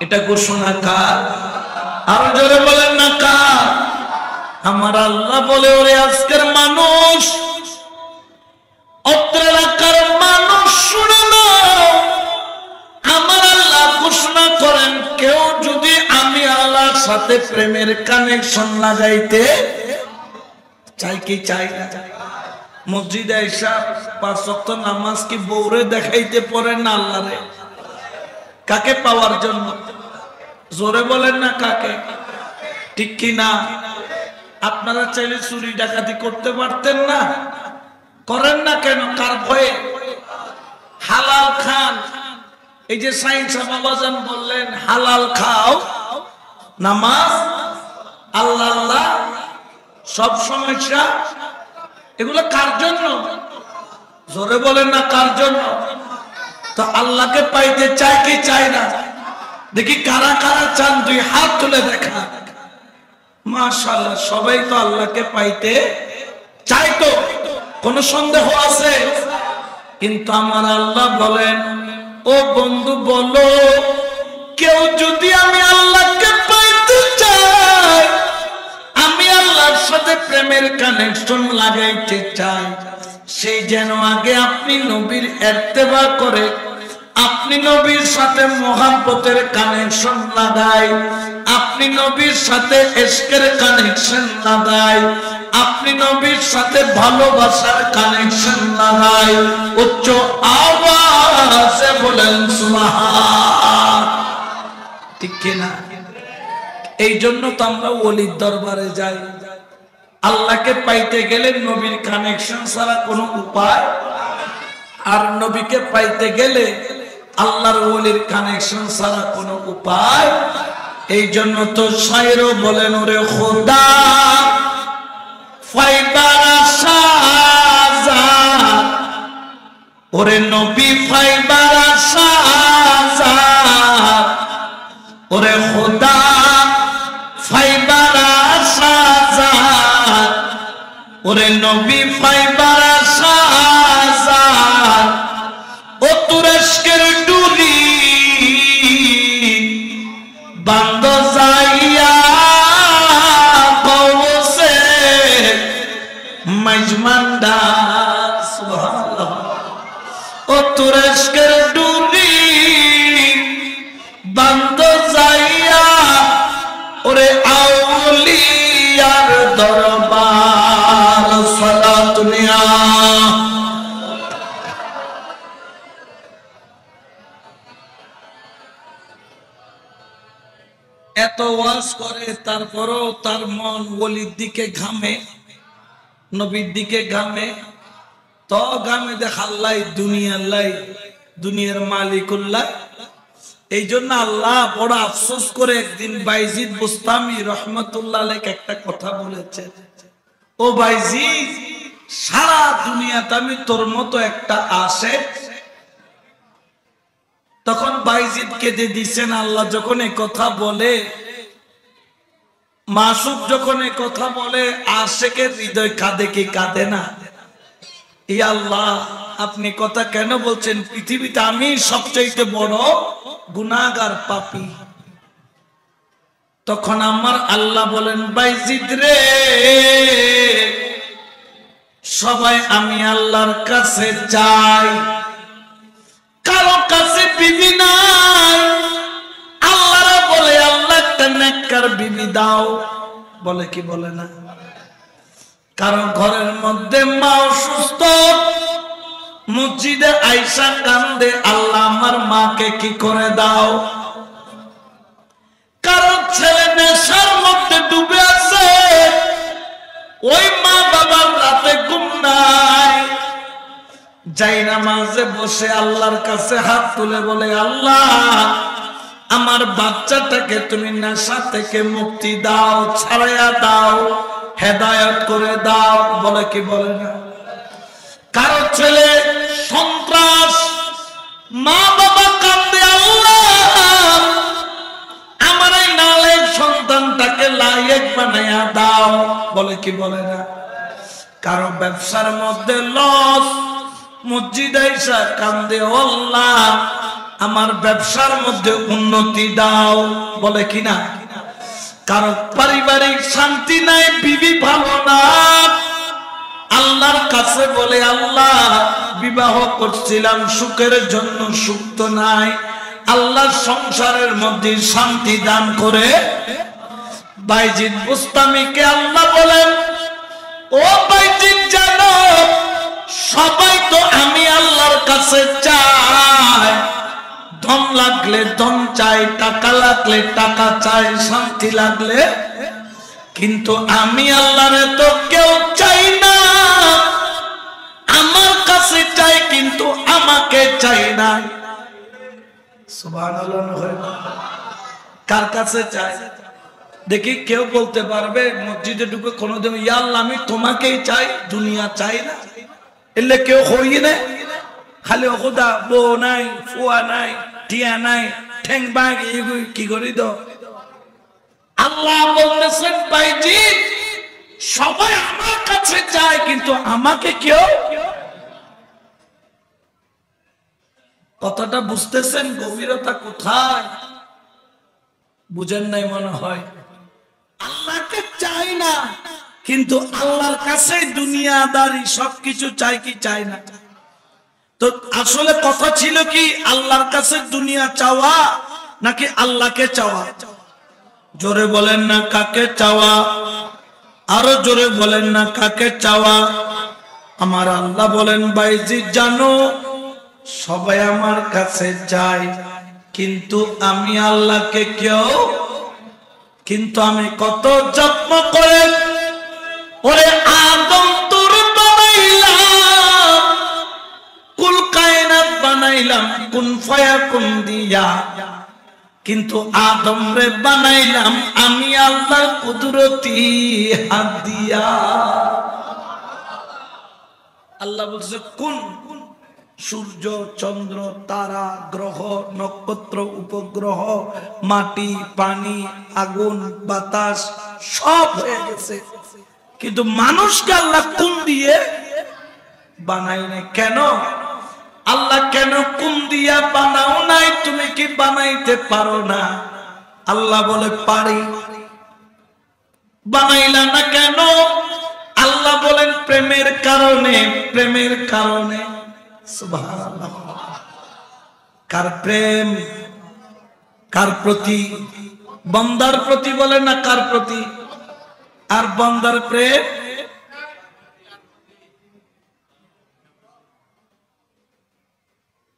এটা ঘোষণা কার? আরো জোরে বলেন না কার? আমার আল্লাহ বলে ওরে আজকের মানুষ, অত্র এলাকার মানুষ শুনে নাও, আমার আল্লাহ ঘোষণা করেন কেউ যদি আমি আল্লাহর সাথে প্রেমের কানেকশন লাগাইতে চাই কি চাই না, মসজিদে আইসা 5 ওয়াক্ত নামাজ কি বউরে দেখাইতে পারেন না আল্লাহরে? কাকে পাওয়ার জন্য? জোরে বলেন না কাকে? ঠিক কি না? আপনারা চাইলে চুরি ডাকাতি করতে পারতেন না, করেন না কেন? কার ভয়ে? হালাল খান। এই যে সাইন সাহেব বাবাজান বললেন হালাল খাও, নামাজ, আল্লাহ আল্লাহ, সব সমস্যা, এগুলো কার জন্য? জোরে বলেন না কার জন্য? তো আল্লাহকে পাইতে চাই কি চাই না? দেখি কারা কারা চান, 2 হাত তুলে দেখা। মাশাআল্লাহ, সবাই তো আল্লাহকে পাইতে চাই, তো কোনো সন্দেহ আছে? কিন্তু আমার আল্লাহ বলেন ও বন্ধু বলো, কেউ যদি আমি আল্লাহকে পাইতে চাই, আমি আল্লাহর সাথে প্রেমের কানেকশন লাগাইতে চাই, সেই যেন আগে আপনি নবীর ইত্তেবা করে, আপনি নবীর সাথে মোহাব্বতের কানেকশন লাগাই, আপনি নবীর সাথে ইশকের কানেকশন লাগাই, আপনি নবীর সাথে ভালোবাসার কানেকশন লাগাই। উচ্চ আওয়াজে বলেন সুবহান। ঠিক কি না? এই জন্য তো আমরা ওলির দরবারে যাই। আল্লাহকে পাইতে গেলে নবীর কানেকশন ছাড়া কোনো উপায়, আর নবীকে পাইতে গেলে আল্লাহর ওলির কানেকশন ছাড়া কোনো উপায়। এই জন্য তো শায়রও বলেন ওরে খোদা ফাইবার আশাজাত, ওরে নবী ফাইবার আশাজাত, ওরে খোদা ফাইবার আশাজাত, ওরে নবী ফাইবার আশাজাত, ও তুরস্কের ডুলি বান্দ যাইয়া কওসে মাজমান্ডা। সুবহানাল্লাহ। ও তুরস্কের ডুলি বান্দ যাইয়া ওরে আউলিয়ার দরবার সালাতুনিয়া। এত ওয়াজ করে তারপরও তার মন ওলির দিকে ঘামে, নবীর দিকে ঘামে, তো ঘামে দেখাল্লাই দুনিয়াল্লাই, দুনিয়ার মালিকুল্লাহ। এই জন্য আল্লাহ বড় আফসোস করে একদিন বাইজিদ বুস্তামি রহমতুল্লাহ আলাইহি একটা কথা বলেছেন, ও বাইজিদ, সারা দুনিয়াতে আমি তোর মতো একটা আশেক। তখন বাইজিদ কেঁদে দিচ্ছেন। আল্লাহ যখন এই কথা বলে, মাসুক যখন এই কথা বলে, আশেকের হৃদয় কাঁদে কি কাঁদে না? এই আল্লাহ আপনি কথা কেন বলছেন? পৃথিবীতে আমি সবচাইতে বড় গুনাহগার পাপী। তখন আমার আল্লাহ বলেন, বাইজিদ রে, সবাই আমি আল্লাহর কাছে চাই, কারো কাছে বিবি নাই। আল্লাহরা বলে আল্লাহ একটা নেককার বিবি দাও, বলে কি বলে না? কারণ ঘরের মধ্যে মা অসুস্থ, মসজিদে আইসা কান্দে, আল্লাহ আমার মাকে কি করে দাও। কারণ ছেলে নেশার মধ্যে ডুবে আছে, ওই মা বাবার রাতে ঘুম নাই, যাই না মাঝে বসে আল্লাহর কাছে হাত তুলে বলে, আল্লাহ আমার বাচ্চাটাকে তুমি নেশা থেকে মুক্তি দাও, ছাড়াইয়া দাও, হেদায়েত করে দাও। বলে কি বলে না? কারো ছেলে সন্ত্রাস, মা বাবা কান্দে, আল্লাহ আমার এই নালায়েক সন্তানটাকে লায়েক বানাইয়া দাও। বলে কি বলে না? কারো ব্যবসার মধ্যে লস, মসজিদে আইসা কান্দে, আল্লাহ আমার ব্যবসার মধ্যে উন্নতি দাও। বলে কি না? কারো পারিবারিক শান্তি নাই, বিবি ভালো না, আল্লাহর কাছে বলে, আল্লাহ বিবাহ করছিলাম সুখের জন্য, সুখ তো নাই, আল্লাহ সংসারের মধ্যে শান্তি দান করে। বাইজিদ বুস্তামিকে আল্লাহ বলেন, ও বাইজিদ জানো, সবাই তো আমি আল্লাহর কাছে চাই, ধন লাগলে ধন চাই, টাকা লাগলে টাকা চাই, শান্তি লাগলে, কিন্তু আমি আল্লাহরে তো কেউ চাই না, আমার কাছে চাই কিন্তু আমাকে চাই না। সুবহানাল্লাহ। কার কাছে চাই? দেখি কেউ বলতে পারবে মসজিদে ঢুকে কোনোদিন, ইয়া আল্লাহ আমি তোমাকেই চাই, দুনিয়া চাই না? এলে কেউ হই না, খালি খোদা বউ নাই, ফুয়া নাই, টিয়া নাই, ঠেং বাগ কি করি তো। আল্লাহ বলতেছেন, ভাইজি সবাই আমার কাছে চায় কিন্তু আমাকে কেউ। কথাটা বুঝতেছেন? গভীরতা কোথায়? বুঝেন নাই মনে হয়। আল্লাহকে চাই না কিন্তু আল্লাহর কাছে দুনিয়াদারি সবকিছু চাই কি চাই না? তো আসলে কথা ছিল কি, আল্লাহর কাছে দুনিয়া চাওয়া নাকি আল্লাহকে চাওয়া? জোরে বলেন না কাকে চাওয়া? আরো জোরে বলেন না কাকে চাওয়া? আমার আল্লাহ বলেন, বাইজি জানো সবাই আমার কাছে যায় কিন্তু আমি আল্লাহকে কেউ, কিন্তু আমি কত যত্ন করে ওরে আদম তোর বানাইলাম, কুল কায়নাত বানাইলাম কুন ফায়াকুন দিয়া, কিন্তু আদম রে বানাইলাম আমি আল্লাহর কুদরতি হাত দিয়া। আল্লাহ বলছে কোন, সূর্য, চন্দ্র, তারা, গ্রহ, নক্ষত্র, উপগ্রহ, মাটি, পানি, আগুন, বাতাস সব হয়ে গেছে, কিন্তু মানুষকে আল্লাহ কোন দিয়ে বানাই নাই। কেন? আল্লাহ কেন কোন দিয়া বানাও নাই? তুমি কি বানাইতে পারো না? আল্লাহ বলে পারি। বানাইলা না কেন? আল্লাহ বলেন প্রেমের কারণে, প্রেমের কারণে। সুবহানাল্লাহ। কার প্রেম? কার প্রতি? বান্দার প্রতি বলে না কার প্রতি? আর বান্দার প্রেম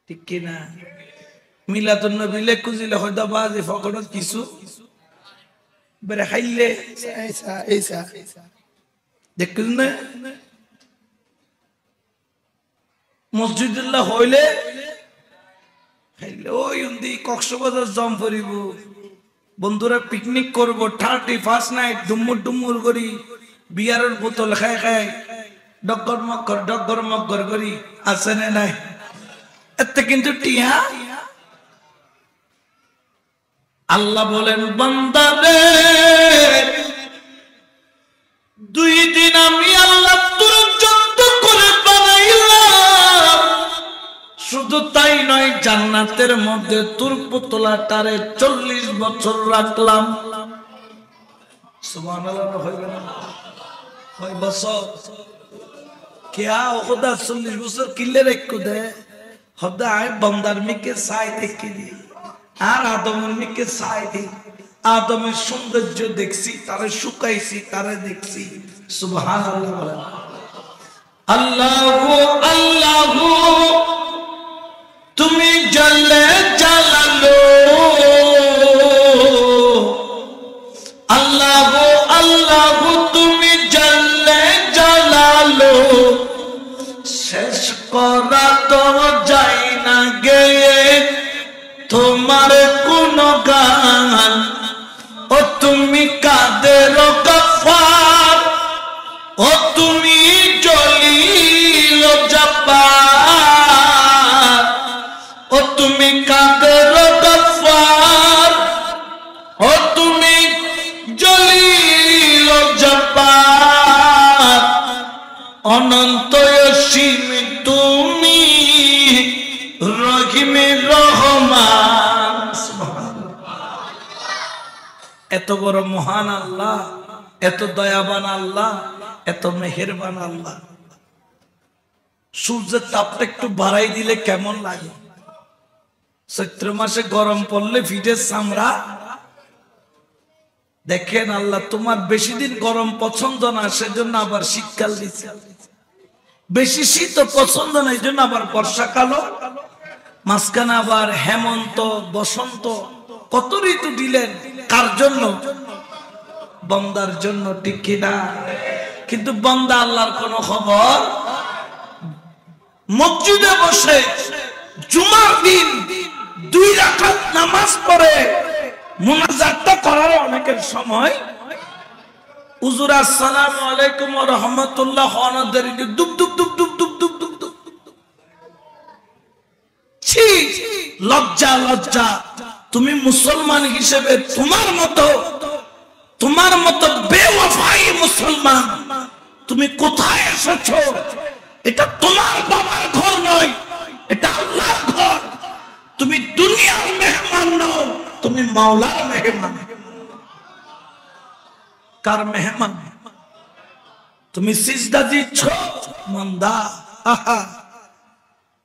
ঠিক কিনা? মিলাদুন নবী লেখুজিলে হয়তো বাজে ফকড় কিছু বেরে খাইলে এইসা এইসা দেখুন না, মসজিদুল্লাহ হইলে খাইলে ওই উন্দি কক্সবাজার জম করিব, বন্ধুরা পিকনিক করব, 31st নাইট ডুমুর ডুমুর করি, বিয়ারের বোতল খাই খাই ডগর মগর করি, আছে না নাই? এতে কিন্তু টিয়া। আল্লাহ বলেন বান্দা রে, 2 দিন আমি আল্লাহ তোর যত্ন করে বানাইলাম, শুধু তাই নয় জান্নাতের মধ্যে তোর পুতলাটারে 40 বছর রাখলাম। সুবহানাল্লাহ। হইবে না? কয় বছর? क्या खुदा 40 বছর কিলে রেখে দে खुदा आए बंदर में के साय देखी दी আর আদমের মিকে সাই দি, আদমের সৌন্দর্য দেখছি, তারে শুকাইছি, তারে দেখছি। সুবহানাল্লাহ বলেন। আল্লাহু আল্লাহু তুমি জাল্লে জালালো, আল্লাহু আল্লাহু তুমি জাল্লে জালালো, শেষ করা তো যায় না গেয়ে তোমার কোন গান। ও তুমি কাদের গফফার, ও তুমি জলিল জব্বার, ও তুমি কাদের গফফার, ও তুমি জলিল জব্বার, অনন্ত অসীম তুমি রহিম রহমান। এত বড় মহান আল্লাহ, এত দয়াবান আল্লাহ, এত মেহেরবান আল্লাহ। সূর্যের তাপটা একটু বাড়াই দিলে কেমন লাগে? চৈত্র মাসে গরম পড়লে ফিটের চামড়া। দেখেন আল্লাহ তোমার বেশি দিন গরম পছন্দ না, সেজন্য আবার শীতকাল দিচ্ছে। বেশি শীত পছন্দ না, এই জন্য আবার বর্ষাকালও, মাঝখানে আবার হেমন্ত বসন্ত, কত ঋতু দিলেন। কার জন্য? বান্দার জন্য, ঠিক কিনা? কিন্তু বান্দা আল্লাহর কোন খবর। মসজিদে বসে জুমার দিন 2 রাকাত নামাজ পড়ে মুনাজাতটা করার অনেকের সময় হুজুর আসসালামু আলাইকুম ওয়া রাহমাতুল্লাহ ওয়ানাদের দুব দুব দুব দুব দুব দুব দুব দুব। ছি, লজ্জা লজ্জা। তুমি মুসলমান হিসেবে তোমার মতো বেওয়াফাই মুসলমান তুমি কোথায় এসেছো? এটা তোমার বাবার ঘর নয়, এটা আল্লাহর ঘর। তুমি দুনিয়ার মেহমান নও, তুমি মাওলার মেহমান। কার মেহমান? তুমি সিজদা দিচ্ছ মান্দা, আহা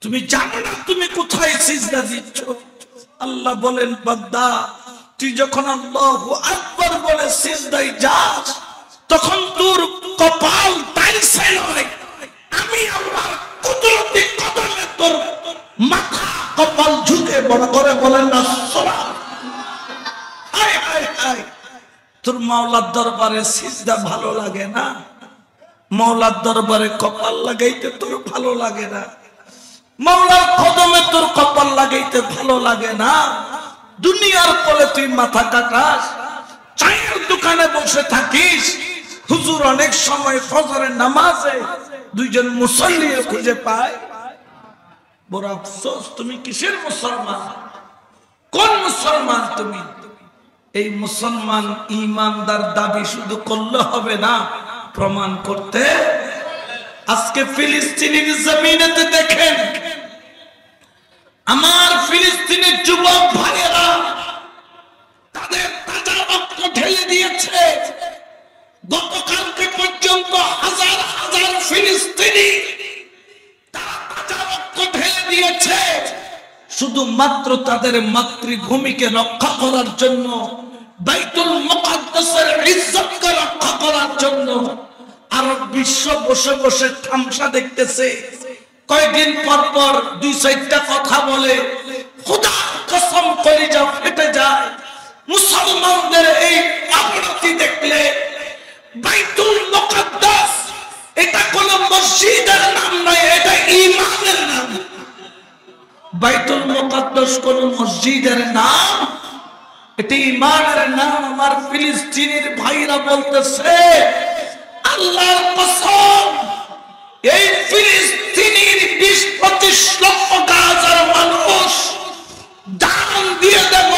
তুমি জানো না তুমি কোথায় সিজদা দিচ্ছ। আল্লাহ বলেন বান্দা তুই যখন আল্লাহু আকবার বলে সিজদায় যাস, তখন তোর কপাল টাইলসে নয়, আমি আল্লাহর কুদরতি কদমে তোর মাথা কপাল ঝুঁকে বড় করে বলেন না সুবহান। হায় হায় হায়, তোর মাওলার দরবারে সিজদা ভালো লাগে না? মাওলার দরবারে কপাল লাগাইতে তোর ভালো লাগে না? মাওলার কদমে তোর কপাল লাগাইতে ভালো লাগে না? দুনিয়ার কোলে তুই মাথা কাটাস, চায়ের দোকানে বসে থাকিস। হুজুর অনেক সময় ফজরের নামাজে 2 জন মুসল্লি খুঁজে পায়। বড় আফসোস, তুমি কিসের মুসলমান? কোন মুসলমান তুমি? এই মুসলমান ইমানদার দাবি শুধু করলে হবে না, প্রমাণ করতে। আজকে ফিলিস্তিনের জমিনেতে দেখেন, আমার ফিলিস্তিনের যুবক ভাইয়েরা তাদের তাজা রক্ত ঢেলে দিয়েছে। গতকালকে পর্যন্ত হাজার হাজার ফিলিস্তিনি তারা তাজা রক্ত ঢেলে দিয়েছে শুধুমাত্র তাদের মাতৃভূমিকে রক্ষা করার জন্য, বাইতুল মুকাদ্দাসের ইজ্জতকে রক্ষা করার জন্য। আরব বিশ্ব বসে বসে তামাশা দেখতেছে। কয়েকদিন পর পর 2-4টা কথা বলে, খোদার কসম কলিজা ফেটে যায়। মুসলমানদের এই অবনতি দেখলে, বাইতুল মুকাদ্দাস এটা কোন মসজিদের নাম নয়, এটা ঈমানের নাম। বাইতুল মুকাদ্দাস কোন মসজিদের নাম, এটা ঈমানের নাম। আমার ফিলিস্তিনের ভাইরা বলতেছে আল্লাহর কসম, এই ফিলিস্তিনের 20-25 লক্ষ গাজার মানুষ দান দিয়ে দেব,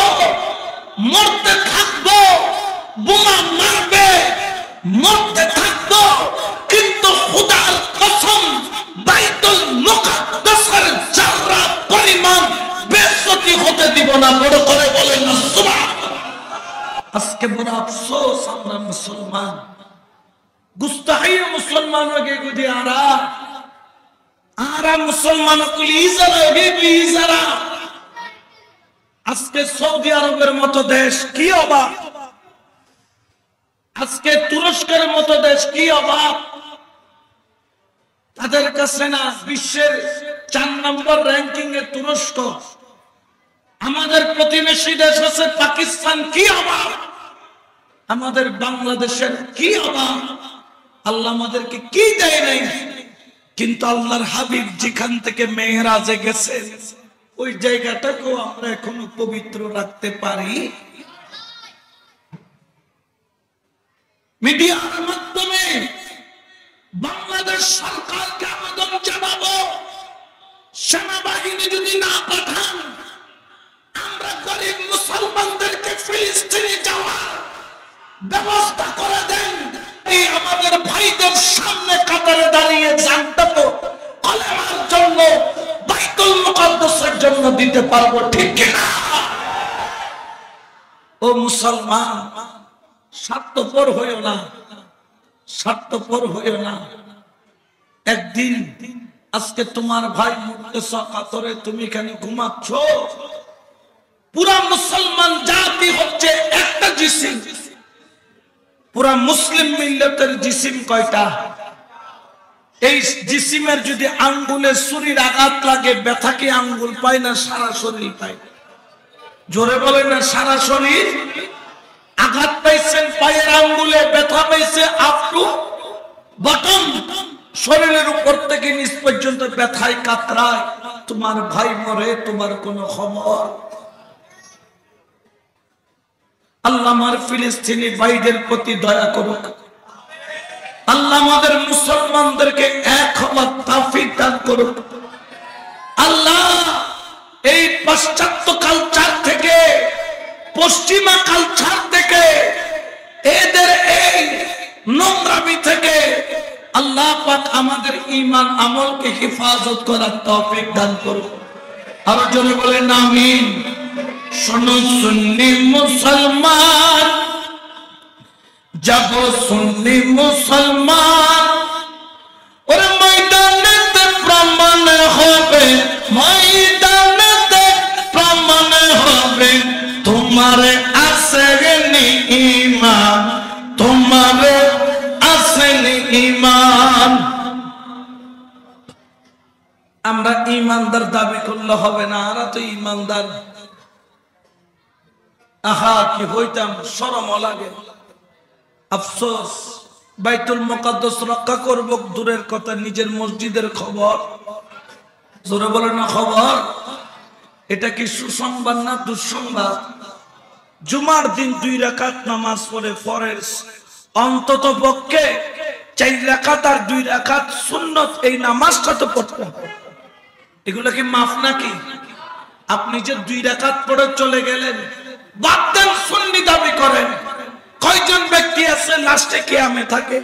মরতে থাকবো, বোমা মারবে, মরতে থাকবো, কিন্তু খোদার কসম বাইতুল মুকাদ্দাসের যারা পরিমাণ বেইজ্জতি হতে দিব না। বড় করে বলেন না সুবহান। আজকে বড় আফসোস, আমরা মুসলমান গুস্তাহি মুসলমানों के गुदी आरा मुसलमानों को ইজারা। আজকে সৌদি আরবের মতো দেশ কি অবাক, আজকে তুরস্কের মতো দেশ কি অভাব, তাদের কাছে না বিশ্বের 4 নম্বর র্যাঙ্কিং এ তুরস্ক। আমাদের প্রতিবেশী দেশ আছে পাকিস্তান, কি অভাব। আমাদের বাংলাদেশের কি অভাব, আল্লাহ আমাদেরকে কি দেয় নাই। কিন্তু আল্লাহর হাবিব যেখান থেকে মেহরাজে গেছেন ওই জায়গাটাকেও আমরা এখনো পবিত্র রাখতে পারি। মিডিয়ার মাধ্যমে বাংলাদেশ সরকারকে আবেদন জানাবো, সেনাবাহিনী যদি না পাঠান আমরা গরিব মুসলমানদেরকে ফিলিস্তিনে যাওয়ার ব্যবস্থা করে দেন। এই আমাদের ভাইদের সামনে কাতারে দাঁড়িয়ে জানটা তো কলেমার জন্য বাইতুল মুকাদ্দাসের জন্য দিতে পারবো, ঠিক কিনা? ও মুসলমান, স্বার্থপর হইও না, স্বার্থপর হইও না। একদিন আজকে তোমার ভাই মরতেছে কাতরে, তুমি কেন ঘুমাচ্ছ? পুরা মুসলমান জাতি হচ্ছে একটা জিসিম। পুরা মুসলিম মিল্লাতের জিসিম কয়টা? এই জিসিমের যদি আঙ্গুলে ছুরির আঘাত লাগে ব্যথা কি আঙ্গুল পায় না সারা শরীর পায়? জোরে বলে না, সারা শরীর। আঘাত পাইছেন পায়ের আঙ্গুলে, ব্যথা পাইছে আপ টু বটম, শরীরের উপর থেকে নিচ পর্যন্ত ব্যথায় কাতরায়। তোমার ভাই মরে, তোমার কোনো খবর? আল্লাহ আমার ফিলিস্তিনি ভাইদের প্রতি দয়া করুক। আল্লাহ আমাদের মুসলমানদেরকে এক হওয়ার তৌফিক দান করুক। আল্লাহ এই পাশ্চাত্য কালচার থেকে, পশ্চিমা কালচার থেকে, এদের এই নোংরামি থেকে আল্লাহ পাক আমাদের ঈমান আমলকে হেফাজত করার তৌফিক দান করুক। আর জোরে বলেন আমিন। শোনো সুন্নি মুসলমান, যাব সুন্নি মুসলমান, ওরে ময়দানেতে প্রমাণ হবে, ময়দানেতে প্রমাণ হবে তোমারে আসেনি ঈমান, তোমারে আসেনি ঈমান। আমরা ঈমানদার দাবি করলে হবে না, আমরা তো ঈমানদার। আহা কি হইতাম, শরম লাগে। আফসোস, বাইতুল মুকাদ্দাস রক্ষা করব দূরের কথা, নিজের মসজিদের খবর জোরে বলে না খবর। এটা কি সুসংবাদ না দুঃসংবাদ? জুমার দিন 2 রাকাত নামাজ পড়ে ফরজ, অন্তত পক্ষে 4 রাকাত আর 2 রাকাত সুন্নত, এই নামাজটা তো পড়তে হবে। এগুলো কি মাফ নাকি? আপনি যে 2 রাকাত পড়ে চলে গেলেন, বাদ দেন, সুন্নি দাবি করেন। কয়জন ব্যক্তি আছে লাস্টে কিয়ামে থাকে?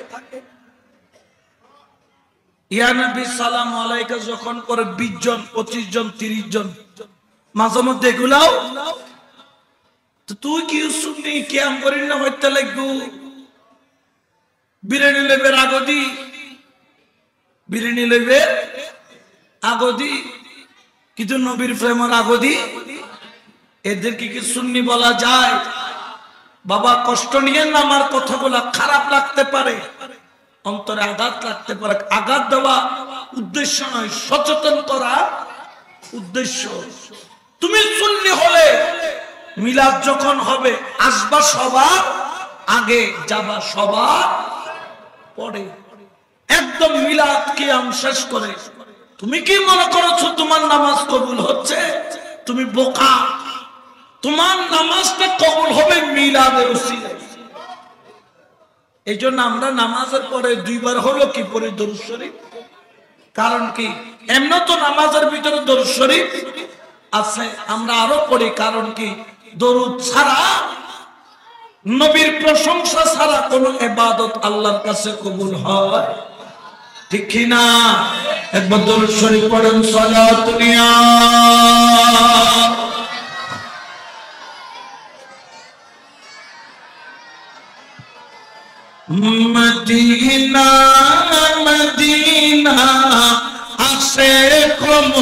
ইয়া নবী সালাম আলাইকা যখন পরে 20 জন, 25 জন, 30 জন, মাঝে মধ্যে এগুলাও তো তুই কি সুন্নি কিয়াম করিস না? হইতে লাগবো বিরিয়ানি লইবে আগদি, বিরিয়ানি লইবে আগদি, কিন্তু নবীর প্রেমের আগদি। এদেরকে কি সুন্নি বলা যায়? বাবা কষ্ট নিয়ে না, আমার কথাগুলা খারাপ লাগতে পারে, অন্তরে আঘাত লাগতে পারে। আঘাত দেওয়া উদ্দেশ্য নয়, সচেতন করা উদ্দেশ্য। তুমি সুন্নি হলে মিলাদ যখন হবে আসবা সবার আগে, যাবা সবার পরে। একদম মিলাদ কিয়াম শেষ করে তুমি কি মনে করছো তোমার নামাজ কবুল হচ্ছে? তুমি বোকা। তোমার নামাজটা কবুল হবে মিলাদের উসিলায়। এই জন্য আমরা নামাজের পরে 2 বার হলো কি পড়ি দরুদ শরীফ। কারণ কি? এমন তো নামাজের ভিতরে দরুদ শরীফ আছে, আমরা আরো পড়ি। কারণ কি? দরুদ ছাড়া, নবীর প্রশংসা ছাড়া কোন ইবাদত আল্লাহর কাছে কবুল হয় ঠিক কি না? একবার দরুদ শরীফ পড়েন, সালাতুন ইয়া মদিনা মদিনা আসে কম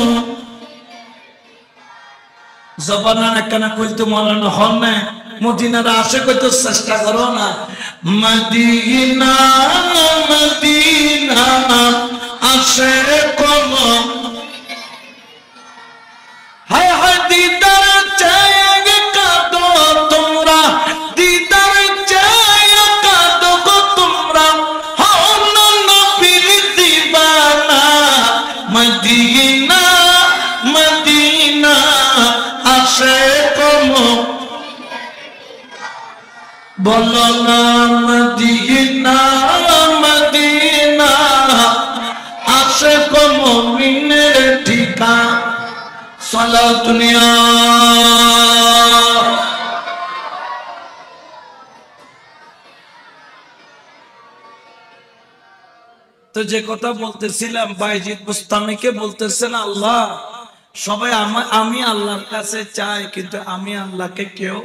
জবানা কেন কইতে মনে হন না, মদিনার আসে কইতে চেষ্টা করো না। মদিনা মদিনা আসে কোন হায় হায় দিদার চায় কাঁদো তোমরা দিদার চায় কাঁদো গো তোমরা হও নবীর দিবানা মদিনা মদিনা আসে কোন বলো না মদিনা মদিনা আসে কোন মুমিনের ঠিকানা সালাতুনিয়া তো যে কথা বলতেছিলাম বাইজিদ বুস্তামিকে বলতেছেন আল্লাহ সবাই আমি আল্লাহর কাছে চাই কিন্তু আমি আল্লাহকে কেউ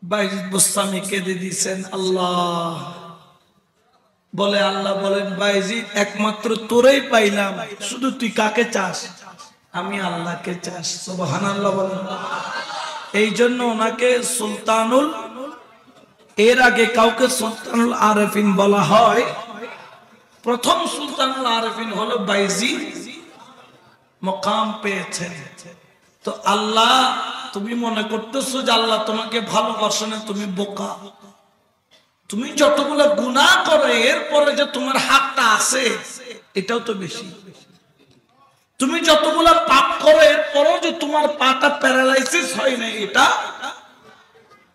বাইজিদ বুস্তামি কেঁদে দিয়েছেন আল্লাহ বলে আল্লাহ বলেন বাইজিদ একমাত্র তোরেই পাইলাম শুধু তুই কাকে চাস আমি আল্লাহকে চাস সুবহানাল্লাহ বলেন এই জন্য ওনাকে সুলতানুল এর আগে কাউকে সুলতানুল আরিফিন বলা হয় প্রথম সুলতানুল আরিফিন হলো বাইজিদ মকাম পেয়েছেন তো আল্লাহ তুমি মনে করতেছো যে আল্লাহ তোমাকে ভালোবাসে না তুমি বোকা তুমি যতগুলো গুনাহ করো এরপরে যে তোমার হাতটা আছে এটাও তো বেশি তুমি যতগুলো পাপ করো এরপরেও যে তোমার পাটা প্যারালাইসিস হয় না এটা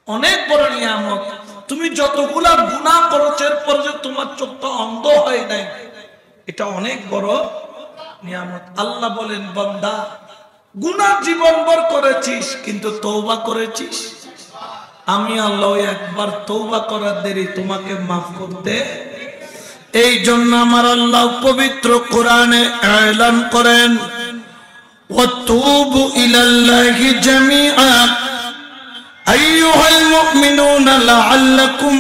অনেক বড় নিয়ামত তুমি যতগুলো গুনাহ করেছো এরপরে যে তোমার চোখটা অন্ধ হয় নাই এটা অনেক বড় নিয়ামত আল্লাহ বলেন বান্দা গুনাহ জীবনভর করেছিস কিন্তু তওবা করেছিস আমি আল্লাহ একবার তওবা করার দেরি তোমাকে maaf করতে এই জন্য আমার আল্লাহ পবিত্র কোরআনে এলান করেন ওয়াতুবু ইলাল্লাহি জামিআ আইয়ুহাল মুমিনুনা লাআল্লাকুম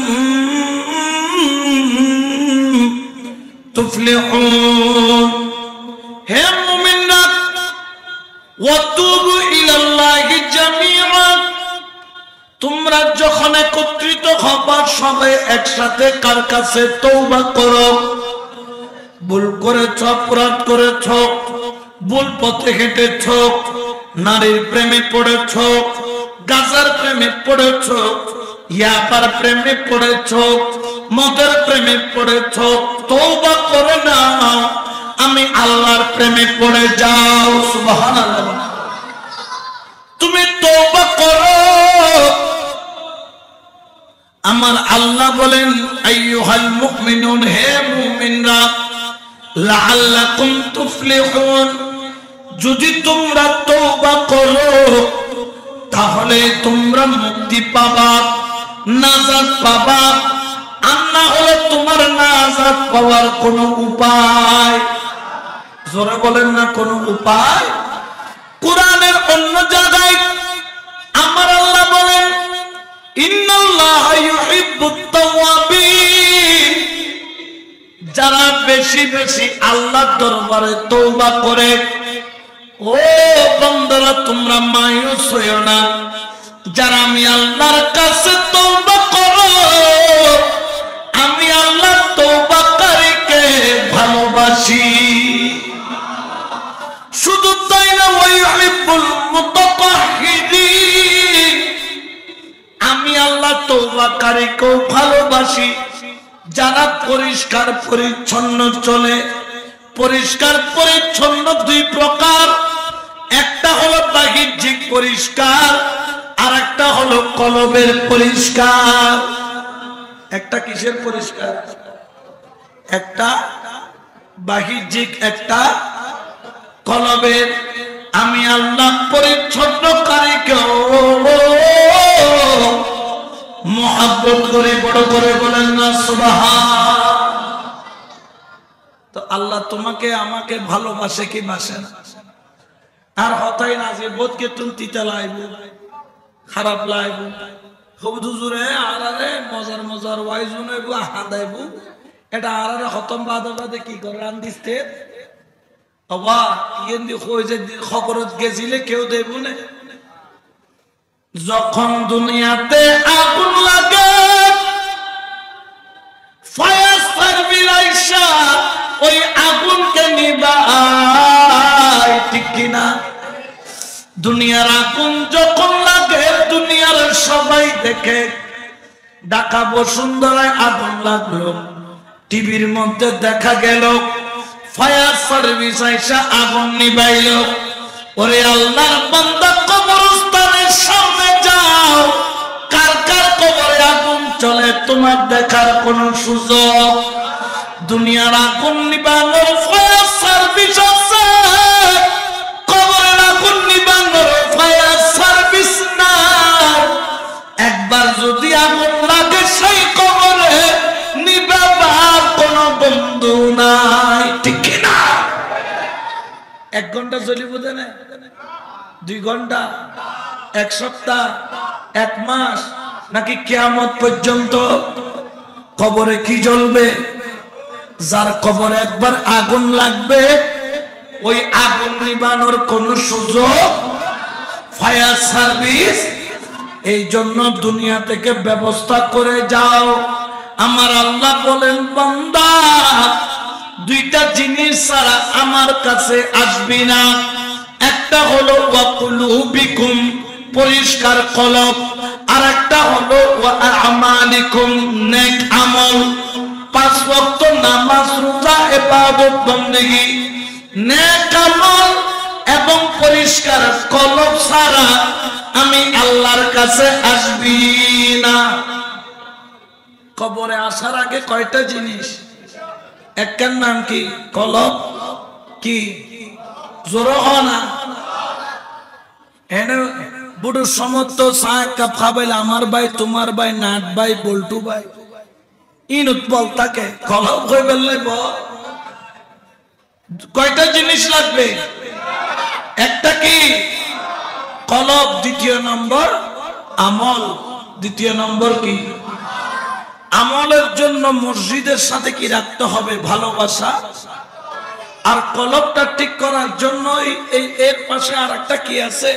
তুফলিহুন হে মুমিনরা ওয়াতুবু ইলাল্লাহি জামিআ তোমরা যখন একত্রিত হবা সবাই একসাথে কার কাছে তওবা করো ভুল করেছ অপরাধ করেছ ভুল পথে হেঁটেছ নারীর প্রেমে পড়েছ গাজার প্রেমে পড়েছ ইয়াবার প্রেমে পড়েছ মদের প্রেমে পড়েছ তওবা করে নাও আমি আল্লাহর প্রেমে পড়ে যাও সুবহানাল্লাহ তুমি তওবা করো আমার আল্লাহ বলেন আইয়ুহাল মুমিনুন হে মুমিনরা লাআল্লাকুম তুফলিহুন যদি তোমরা তওবা করো তাহলে তোমরা মুক্তি পাবা নাজাত পাবা আর না হলে তোমার নাজাত পাওয়ার কোনো উপায় জোরে বলেন না কোনো উপায় কোরআনের অন্য জায়গায় আমার আল্লাহ বলেন ইন্নাল্লাহা ইউহিব্বুত তাওয়াবিন যারা বেশি বেশি আল্লাহর দরবারে তওবা করে ও বান্দারা তোমরা মায়ুস হইও না যারা আমি আল্লাহর কাছে তওবা করো আমি আল্লাহ তওবাকারীকে ভালোবাসি শুধু তাই না ওয়াইহিব্বুল মুতাতাহহিরিন আমি আল্লাহ তওবাকারীকেও ভালোবাসি যারা পরিষ্কার পরিচ্ছন্ন চলে পরিষ্কার পরিচ্ছন্ন দুই প্রকার একটা হলো বাহ্যিক পরিষ্কার আর একটা হলো কলবের পরিষ্কার একটা কিসের পরিষ্কার একটা বাহ্যিক একটা কলবের আমি আল্লাহ পরিচ্ছন্নকারীকেও মহব্বত করে বড় করে বলেন না সুবহান তো আল্লাহ তোমাকে আমাকে ভালোবাসে কি বাসে না আর হতাই না যে বোধকে তুমি তিতা লাইব খারাপ লাইব খুব দুজুরে আরারে মজার মজার ওয়াইজুন হইব হাদাইব এটা আরারে খতম বাদে বাদে কি করে রান দিতে বাবা ইয়েন্দি কই যে খবরত গেছিলে কেউ দেব না যখন দুনিয়াতে আগুন লাগে ওই আগুনকে নিবাই, ঠিক কিনা? দুনিয়ার আগুন যখন লাগে দুনিয়ার সবাই দেখে। ঢাকা বসুন্ধরায় আগুন লাগলো, টিভির মধ্যে দেখা গেল ফায়ার সার্ভিস আইসা আগুন নিবাইল। ওরে আল্লাহর বান্দা, কবরস্থানের সামনে যাও, কার কার কবরে আগুন চলে তোমার দেখার কোন সুযোগ? দুনিয়ার আগুন নিবানোর ফায়ার সার্ভিস আছে, কবরের আগুন নিবানোর ফায়ার সার্ভিস না। একবার যদি আগুন লাগে সেই কবরে নিবাবার কোন বন্ধু নাই, ঠিক না? 1 ঘন্টা জ্বলিব না, 2 ঘন্টা, 1 সপ্তাহ, 1 মাস, নাকি কিয়ামত পর্যন্ত কবরে কি জ্বলবে? যার কবরে একবার আগুন লাগবে ওই আগুন নিবানোর কোন সুযোগ ফায়ার সার্ভিস। এই জন্য দুনিয়া থেকে ব্যবস্থা করে যাও। আমার আল্লাহ বলেন, বান্দা 2টা জিনিস ছাড়া আমার কাছে আসবি না। একটা হলো ওয়াকুলুবিকুম, পরিষ্কার কলব, আর একটা হলো ওয়া আমালিকুম, নেক আমল। 5 ওয়াক্ত নামাজ, রোজা, ইবাদত, বندگی, নেক আমল এবং পরিষ্কার কলব ছাড়া আমি আল্লাহর কাছে আসবি না। কবরে আসার আগে কয়টা জিনিস? একটার নাম কি? কলব। কি? জোর না? এনে বুড়ো সমর্থ চা কাপ খাবাইলে আমার ভাই, তোমার ভাই, নাট ভাই, বল্টু ভাই, ইনুত বল তাকে কলব হয়ে বললে কয়টা জিনিস লাগবে? একটা কি? কলব। দ্বিতীয় নম্বর আমল। দ্বিতীয় নম্বর কি? আমলের জন্য মসজিদের সাথে কি রাখতে হবে? ভালোবাসা। আর কলবটা ঠিক করার জন্য এর পাশে আর একটা কি আছে?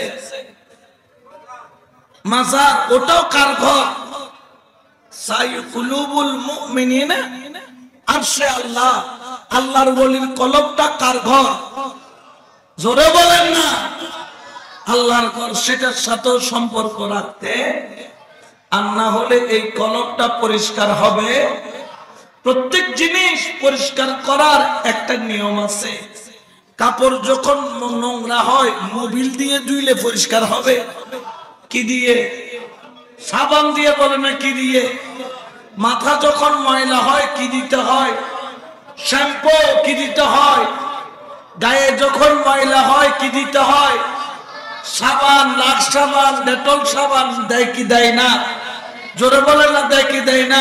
মাজার। ওটাও কার ঘর? সাইকুলুবুল মুমিনিনা আরশে আল্লাহ। আল্লাহর ওলির কলবটা কার ঘর? জোরে বলেন না। আল্লাহর ঘর। সেটার সাথেও সম্পর্ক রাখতে, আর না হলে এই কলবটা পরিষ্কার হবে। প্রত্যেক জিনিস পরিষ্কার করার একটা নিয়ম আছে। কাপড় যখন নোংরা হয় মোবিল দিয়ে ধুইলে পরিষ্কার হবে। কি দিয়ে? সাবান দিয়ে। বলে না কি দিয়ে? মাথা যখন ময়লা হয় কি দিতে হয়? শ্যাম্পু। কি দিতে হয়? গায়ে যখন ময়লা হয় কি দিতে হয়? সাবান। লাক্স সাবান, ডেটল সাবান। দেয় কি দেয় না? জোরে বলে না, দেয় কি দেয় না?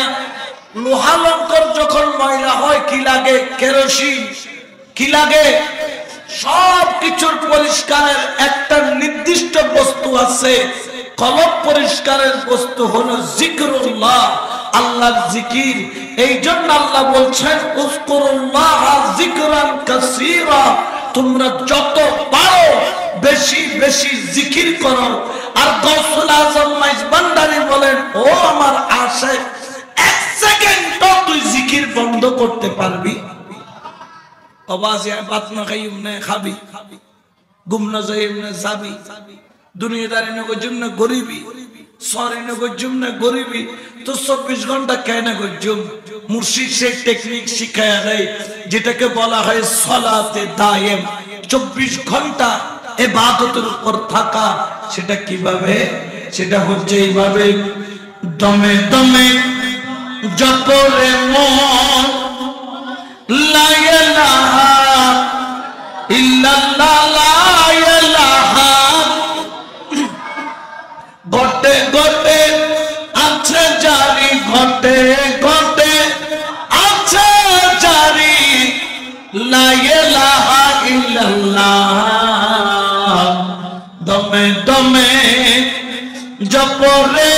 লোহা লঙ্কর যখন ময়লা হয় কি লাগে? কেরোসিন। কি লাগে? সব কিছুর পরিষ্কারের একটা নির্দিষ্ট বস্তু আছে। কলব পরিষ্কারের বস্তু হলো জিকরুল্লাহ, আল্লাহর জিকির। এই জন্য আল্লাহ বলছেন, উযকুরুল্লাহ যিকরান কাসীরা, তোমরা যত পারো বেশি বেশি জিকির করো। আর গাউসুল আজম মাইজবান্ডারি বলেন, ও আমার আশিক, 1 সেকেন্ড তুই জিকির বন্ধ করতে পারবি? আওয়াজ বাত না খাইম না খাবি, গুম না যাইম না যাবি, দুনিয়াদারি না গজুম না গরিবি, সরি না গজুম না গরিবি, তো 24 ঘন্টা কেন গজুম? মুর্শিদ সেই টেকনিক শিখায়া দেয় যেটাকে বলা হয় সালাতে দায়েম। 24 ঘন্টা ইবাদতের উপর থাকা। সেটা কিভাবে? সেটা হচ্ছে এইভাবে, দমে দমে জপরে মন, লা ইলাহা ইল্লাল্লাহ, লা ইলাহা। ঘটে ঘটে আছে জারি, ঘটে ঘটে আছে জারি, লা ইলাহা ইল্লাল্লাহ। দমে দমে জপরে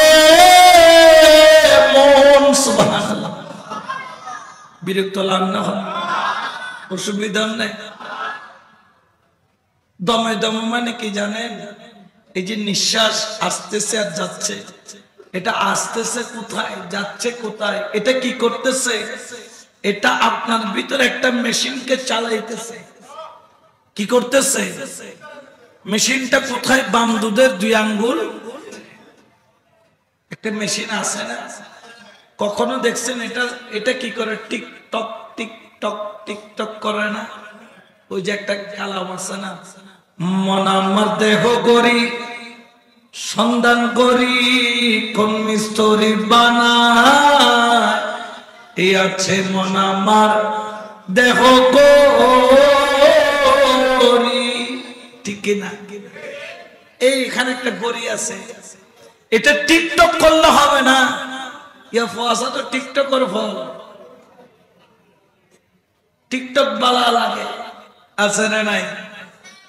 মন। সুবহানাল্লাহ। বিরক্ত লাগে না? অসুবিধা নেই। দমে দমে মানে কি জানেন? এই যে নিঃশ্বাস আসতেছে আর যাচ্ছে, এটা আসতেছে কোথায়, যাচ্ছে কোথায়, এটা কি করতেছে? এটা আপনার ভিতরে একটা মেশিনকে চালাইতেছে। কি করতেছে? মেশিনটা কোথায়? বাম দুধের 2 আঙ্গুল একটা মেশিন আছে না? কখনো দেখছেন এটা কি করে? টিকটক টিকটক টিকটক করে না? ওই যে একটা কালাম আছে না, মন আমার দেহ গরি সন্ধান করি কোন মিস্ত্রি বানায়, এই আছে মন আমার দেহ গরি। ঠিক না? এইখানে একটা গরি আছে, এটা টিকটক করলে হবে না। ইয়া ফসা তো টিকটকের ফল। টিকটক বালা লাগে আছে না নাই?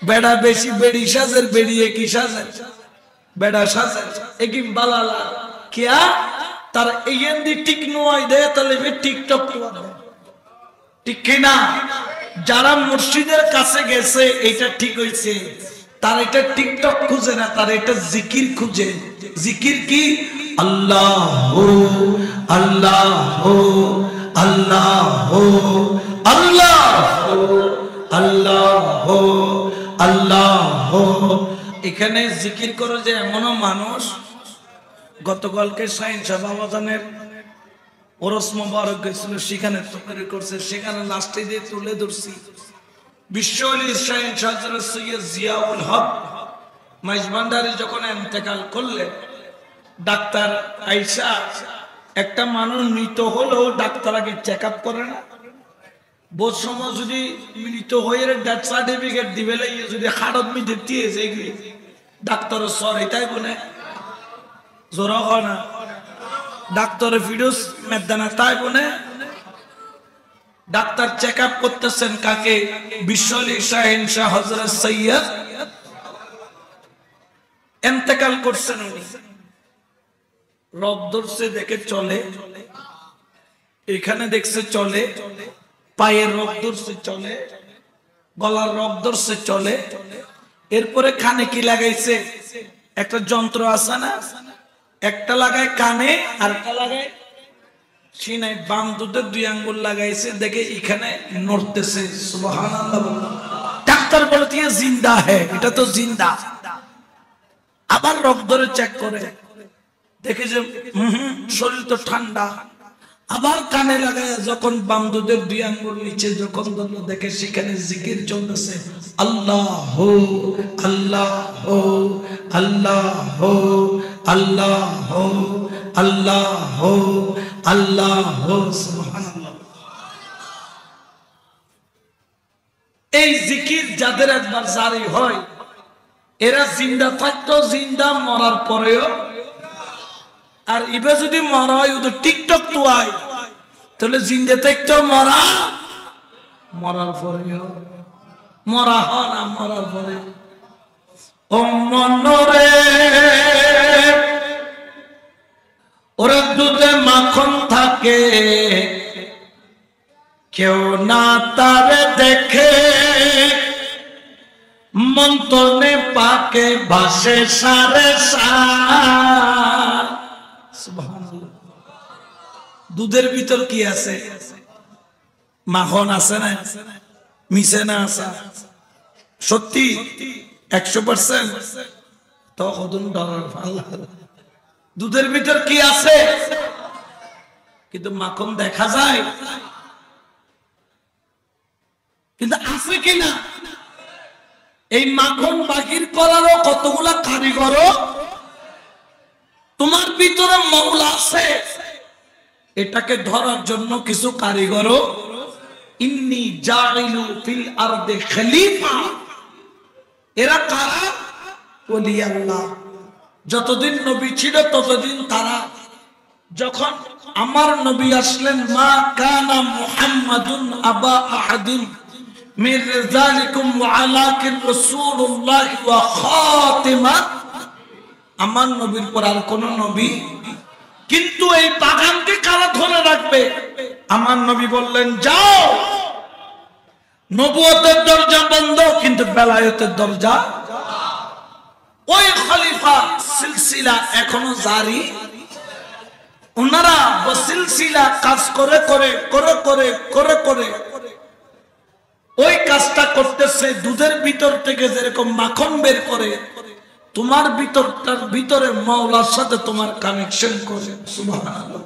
বেড়া বেশি বেড়ি সাজের, বেড়িয়ে কি সাজের? বেড়া সাজের একই বালা লাগে কিয়া তার এইন দি টিক নয় দেয় তাহলে টিকটক ঠিক কিনা? যারা মুর্শিদের কাছে গেছে এটা ঠিক হয়েছে, তার এটা টিকটক খুঁজে না, তার এটা জিকির খুঁজে। জিকির কি? আল্লাহ আল্লাহ আল্লাহ আল্লাহ আল্লাহ আল্লাহ। এখানে জিকির করে যে এমনও মানুষ, গতকালকে শাহিন শাহ বাবাজানের ওরস মোবারক গেছিল, সেখানে তকরির করছে, সেখানে লাস্টে দিয়ে তুলে ধরছি বিশ্বলি শাহিন শাহ সৈয়দ জিয়াউল হক মাইজভান্ডারি যখন ইন্তেকাল করলেন, ডাক্তার আইসা একটা মানুষ মৃত হলেও ডাক্তার আগে চেক আপ করে না? বোধ সময় যদি মৃত হয়ে ডেথ সার্টিফিকেট দিবে যদি হাড়ত মিটে দিয়ে যেগুলি ডাক্তারের সর এটাই বলে জোরা হয় না, ডাক্তারের ফিরোজ মেদানা তাই বলে। ডাক্তার চেক আপ করতেছেন কাকে? বিশ্বলি শাহিন শাহ হযরত সৈয়দ ইন্তেকাল করছেন উনি। রব ধরছে দেখে চলে, এখানে দেখছে চলে, পায়ের রক ধরছে চলে, গলার রক ধরছে চলে। এরপরে কানে কি লাগাইছে? একটা যন্ত্র আছে না, একটা লাগায় কানে আর একটা লাগায় সিনায়। বাম দুধের 2 আঙ্গুল লাগাইছে, দেখে এখানে নড়তেছে। সুবহানাল্লাহ। ডাক্তার বলে দিয়ে জিন্দা হ্যাঁ, এটা তো জিন্দা। আবার রক ধরে চেক করে, দেখে যে শরীর তো ঠান্ডা। আবার কানে লাগায় যখন বাম দুধের 2 আঙ্গুল নিচে যখন ধরলো, দেখে সেখানে জিকির চলতেছে, আল্লাহ আল্লাহ আল্লাহ আল্লাহ আল্লাহ আল্লাহ। সুবহানাল্লাহ। এই জিকির যাদের একবার জারি হয়, এরা জিন্দা থাকতো জিন্দা, মরার পরেও। আর ইবে যদি মরা হয় তো টিকটক তো আয়, তাহলে জিন্দা থাকতো মরা, মরার পরেও মরা হয় না, মরার পরে। ও মনরে ওরা দুধে মাখন থাকে, কেউ না তারে দেখে, মন্তনে পাকে ভাসে সারে সার। সুবহানাল্লাহ। দুধের ভিতর কি আছে? মাখন আছে না? মিশে না আছে? সত্যি 100%? তো কদম ডরার আল্লাহ। দুধের ভিতর কি আছে? কিন্তু মাখন দেখা যায়, কিন্তু আছে কিনা? এই মাখন বাহির করারও কতগুলা কারিগর তোমার ভিতরে মৌলা আছে, এটাকে ধরার জন্য কিছু কারিগর। ইন্নী জাইলু ফিল আরদে খলিফা, এরা কারা? ওলি আল্লাহ। যতদিন নবী ছিল ততদিন তারা। যখন আমার নবী আসলেন, মা কানা মুহাম্মাদুন আবা আহাদিন মির রিজালিকুম ওয়ালাকিন রাসূলুল্লাহ ওয়া খাতিমা, আমার নবীর পর আর কোন নবী। কিন্তু এই বাগানকে কারা ধরে রাখবে? আমার নবী বললেন, যাও, নবুয়তের দরজা বন্ধ, কিন্তু বেলায়েতের দরজা। ওই খলিফা সিলসিলা এখনো জারি। ওনারা বসিলসিলা কাজ করে করে করে করে করে করে ওই কাজটা করতেছে। দুধের ভিতর থেকে যেরকম মাখন বের করে, তোমার ভিতরটার ভিতরে মাওলার সাথে তোমার কানেকশন করে। সুবহানাল্লাহ,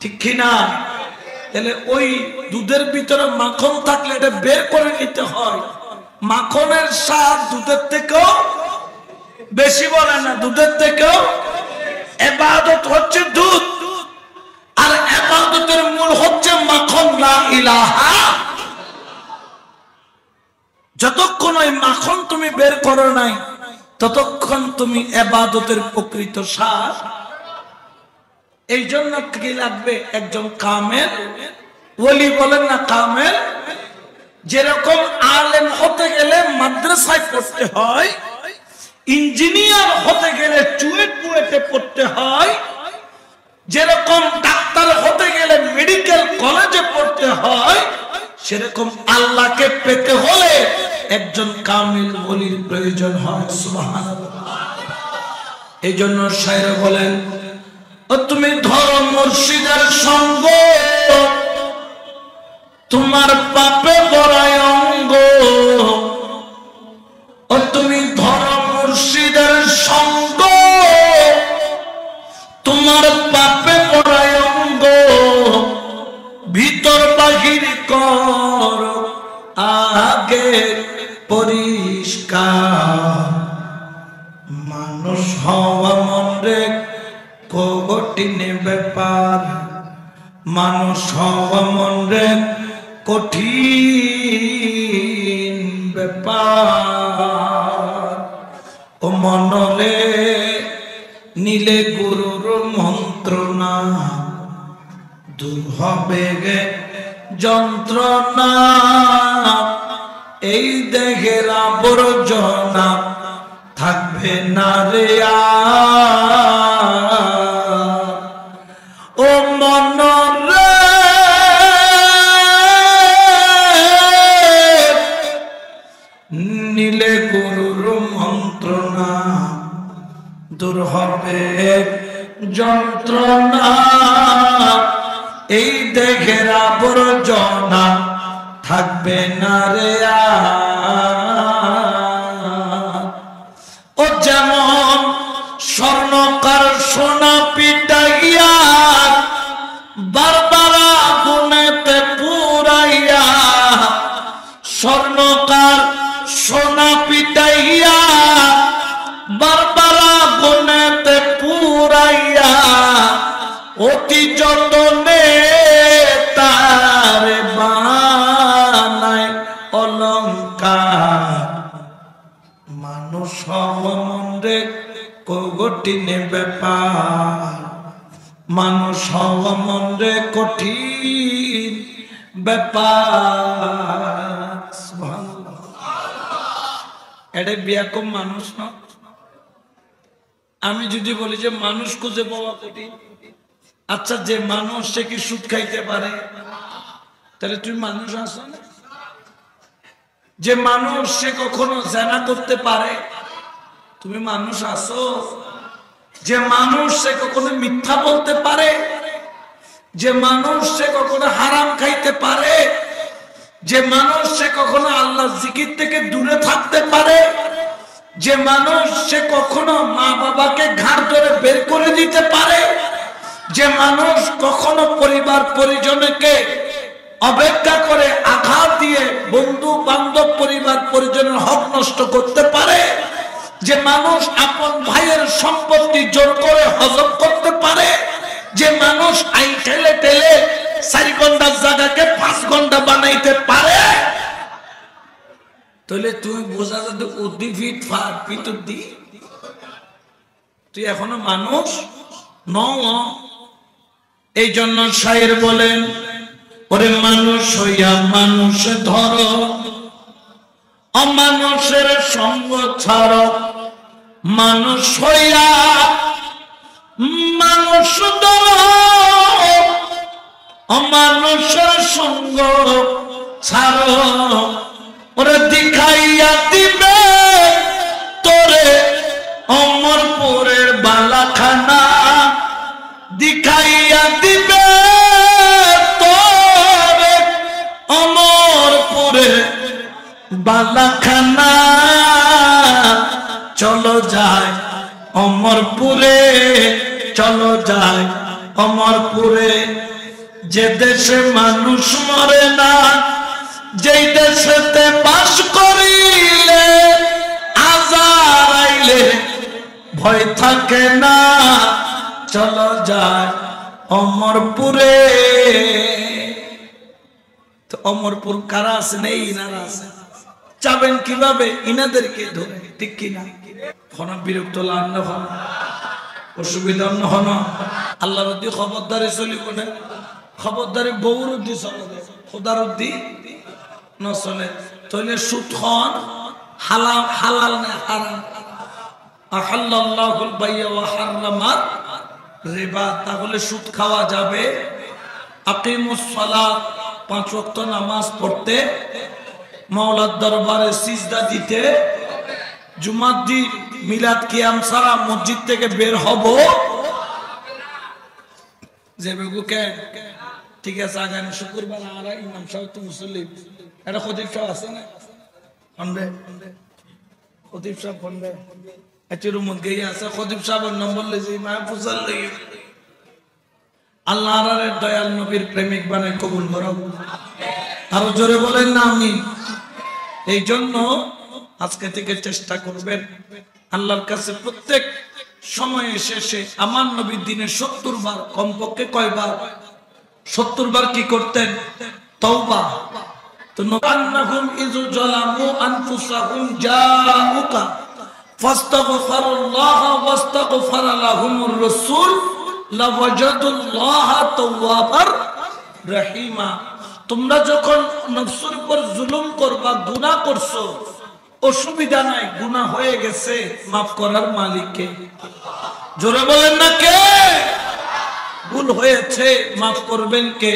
ঠিক কিনা? তাহলে ওই দুধের ভিতরে মাখন থাকলে এটা বের করে নিতে হয়। মাখনের স্বাদ দুধের থেকেও বেশি, বলে না? দুধের থেকেও। ইবাদত হচ্ছে দুধ, আর ইবাদতের মূল হচ্ছে মাখন। লা ইলাহা। যতক্ষণ ওই মাখন তুমি বের করো নাই, ততক্ষণ তুমি ইবাদতের প্রকৃত স্বাদ। এই জন্য কি লাগবে? একজন কামেল ওলি, বলেন না কামেল। যেরকম আলেম হতে গেলে মাদ্রাসায় পড়তে হয়, ইঞ্জিনিয়ার হতে গেলে চুয়েট বুয়েটে পড়তে হয়, যেরকম ডাক্তার হতে গেলে মেডিকেল কলেজে পড়তে হয়, সেরকম আল্লাহকে পেতে হলে একজন কামিল ওলির প্রয়োজন হয়। সুবহানাল্লাহ। এই জন্য শায়র বলেন, ও তুমি ধরো মুর্শিদের সঙ্গ, তোমার পাপে বড়াই অঙ্গ। ও তুমি ধরো মুর্শিদের সঙ্গ, তোমার পাপে বড়াই অঙ্গ। ভিতর বাহির কর আগে পরিষ্কার। মানুষ হওয়া মনে কঠিন ব্যাপার, মানুষ হওয়া মনে কঠিন ব্যাপার। ও মনরে নিলে গুরুর মন্ত্রণা, দূর হবে গে যন্ত্রণা। এই দেহের আবর্জনা থাকবে না রে আর। ও মনরে নিলে গুরুর মন্ত্রণা, দূর হবে যন্ত্রণা। এই দেহের আবর্জনা থাকবে না রে আর। ও যেমন স্বর্ণকার সোনা পিটাইয়া, বারবার আগুনেতে পুরাইয়া। স্বর্ণকার সোনা পিটাইয়া, বারবার আগুনেতে পুরাইয়া। অতি যতনে তার বানায় অলংকার। মানুষ হওয়া কঠিন ব্যাপার, মানুষ হওয়া মনে কঠিন ব্যাপার। এটা বিয়া কম মানুষ না। আমি যদি বলি যে মানুষ খুঁজে পাওয়া কঠিন, আচ্ছা যে মানুষ সে কি সুদ খাইতে পারে? তাহলে তুমি মানুষ আছো না? যে মানুষ সে কখনো জেনা করতে পারে, তুমি মানুষ আছো? যে মানুষ সে কখনো মিথ্যা বলতে পারে, যে মানুষ সে কখনো হারাম খাইতে পারে, যে মানুষ সে কখনো আল্লাহ জিকির থেকে দূরে থাকতে পারে, যে মানুষ সে কখনো মা বাবাকে ঘাড় ধরে বের করে দিতে পারে, যে মানুষ কখনো পরিবার পরিজনকে অবজ্ঞা করে আঘাত দিয়ে বন্ধু বান্ধব পরিবার পরিজনের হক নষ্ট করতে পারে, যে মানুষ আপন ভাইয়ের সম্পত্তি জোর করে হজম করতে পারে, যে মানুষ আইন ঠেলে ঠেলে 4 ঘন্টার জায়গাকে 5 ঘন্টা বানাইতে পারে, তাহলে তুমি বোঝা যাতে উদ্ভিদ ফার ভিতর দি তুই এখনো মানুষ ন। এই জন্য শায়ের বলেন, ওরে মানুষ হইয়া মানুষ ধরো, অমানুষের সঙ্গ ছাড়ো। মানুষ হইয়া মানুষ ধরো, অমানুষের সঙ্গ ছাড়ো। ওরে দেখাইয়া দিবে তোরে অমরপুরের বালাখানা, অমরপুরে বালাখানা, চলো যায় অমরপুরে, চলো যায় অমরপুরে। যে দেশে মানুষ মরে না, যেই দেশেতে বাস করিলে আজার আইলে ভয় থাকে না, চলো যায় অমরপুরে। তো অমরপুর কারা আছে? নেই, ইনারা আছে। যাবেন কিভাবে? ইনাদেরকে ধরে, ঠিক কিনা? হন বিরক্ত লান্ন হন, অসুবিধা হন। আল্লাহর উদ্দি খবরদারি চলিব না, খবরদারি বউর উদ্দি চলে, খোদার উদ্দি নচলে। তইলে সুদ খন হালাল, হালাল না হারাম। আহাল্লাল্লাহুল বাইয়া ওয়া হারামাত রিবা। তাহলে সুদ খাওয়া যাবে। আকিমুস সালাত, 5 ওয়াক্ত নামাজ পড়তে, মাওলার দরবারে সিজদা দিতে, জুমার দিন মিলাদ কিয়াম ছাড়া মসজিদ থেকে বের হব যে বেগুকে। ঠিক আছে, আগামী শুক্রবার আর ইমাম সাহেব তো মুসল্লি, এটা খতিব সাহেব আছে না? ফন্ডে খতিব সাহেব ফন্ডে এটির মধ্যে গিয়ে আছে। খতিব সাহেবের নম্বর লেগে ইমাম ফুসাল লেগে আল্লাহর দয়াল নবীর প্রেমিক বানাই কবুল করো। আরো জোরে বলেন না আমি। এই জন্য আজকে থেকে চেষ্টা করবেন আল্লাহর কাছে প্রত্যেক সময়ে শেষে আমার নবীর দিনে 70 বার, কমপক্ষে কয়বার? 70 বার কি করতেন? তওবা। তো নবান্নাহুম ইযু জালামু আনফুসাহুম জাউকা ফাস্তাগফিরুল্লাহ ওয়াস্তাগফারা লাহুমুর রাসূল লাওয়াজাদুল্লাহা তাওয়াবার রহিমা। তোমরা যখন নফসের উপর জুলুম করবা, গুনাহ করছো, অসুবিধা নাই, গুনাহ হয়ে গেছে, মাফ করার মালিক কে? জোরে বলেন না কে? ভুল হয়েছে, মাফ করবেন কে?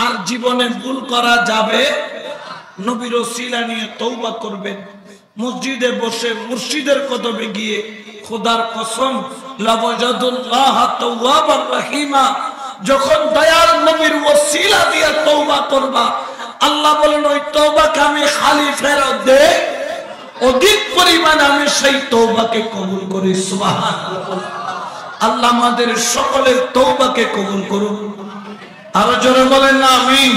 আর জীবনে ভুল করা যাবে, নবীর ওসিলা নিয়ে তওবা করবেন। মসজিদে বসে মুর্শিদের কদমে গিয়ে খোদার কসম লাওয়াজাদুল্লাহা তাওয়াবার রহিমা, যখন দয়াল নবীর ওসিলা দিয়ে তওবা করবা, আল্লাহ বলেন ওই তওবাকে আমি খালি ফেরত দে, অধিক পরিমাণ আমি সেই তওবাকে কবুল করি। সুবহানাল্লাহ। আল্লাহ আমাদের সকলের তওবাকে কবুল করুন। আরো জোরে বলেন না আমিন।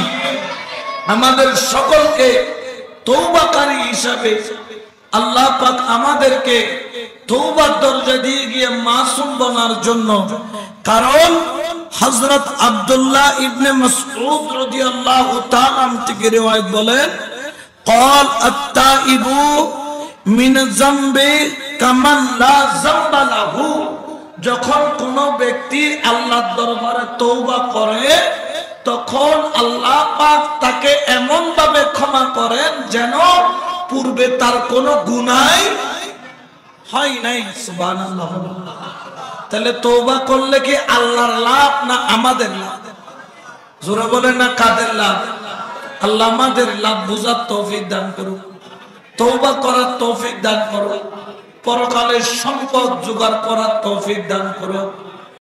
আমাদের সকলকে তওবাকারী হিসাবে আল্লাহ পাক আমাদেরকে তওবার দরজা দিয়ে গিয়ে মাসুম বানার জন্য। কারণ হযরত আব্দুল্লাহ ইবনে মাসউদ রাদিয়াল্লাহু তাআলা থেকে riwayat বলেন, قال التائب من الذنب كمن لا ذنب له। যখন কোন ব্যক্তি আল্লাহর দরবারে তওবা করে, তখন আল্লাহ পাক তাকে এমন ভাবে ক্ষমা করেন যেন পূর্বে তার কোনো গুনাহ হয় নাই। সুবহানাল্লাহ। তাহলে তওবা করলে কি আল্লাহর লাভ না আমাদের লাভ? জোরে বলেন না কাদের লাভ? আল্লাহ আমাদের লাভ বুঝার তৌফিক দান করুন, তওবা করার তৌফিক দান করুন, পরকালের সম্পদ জোগাড় করার তৌফিক দান করুন।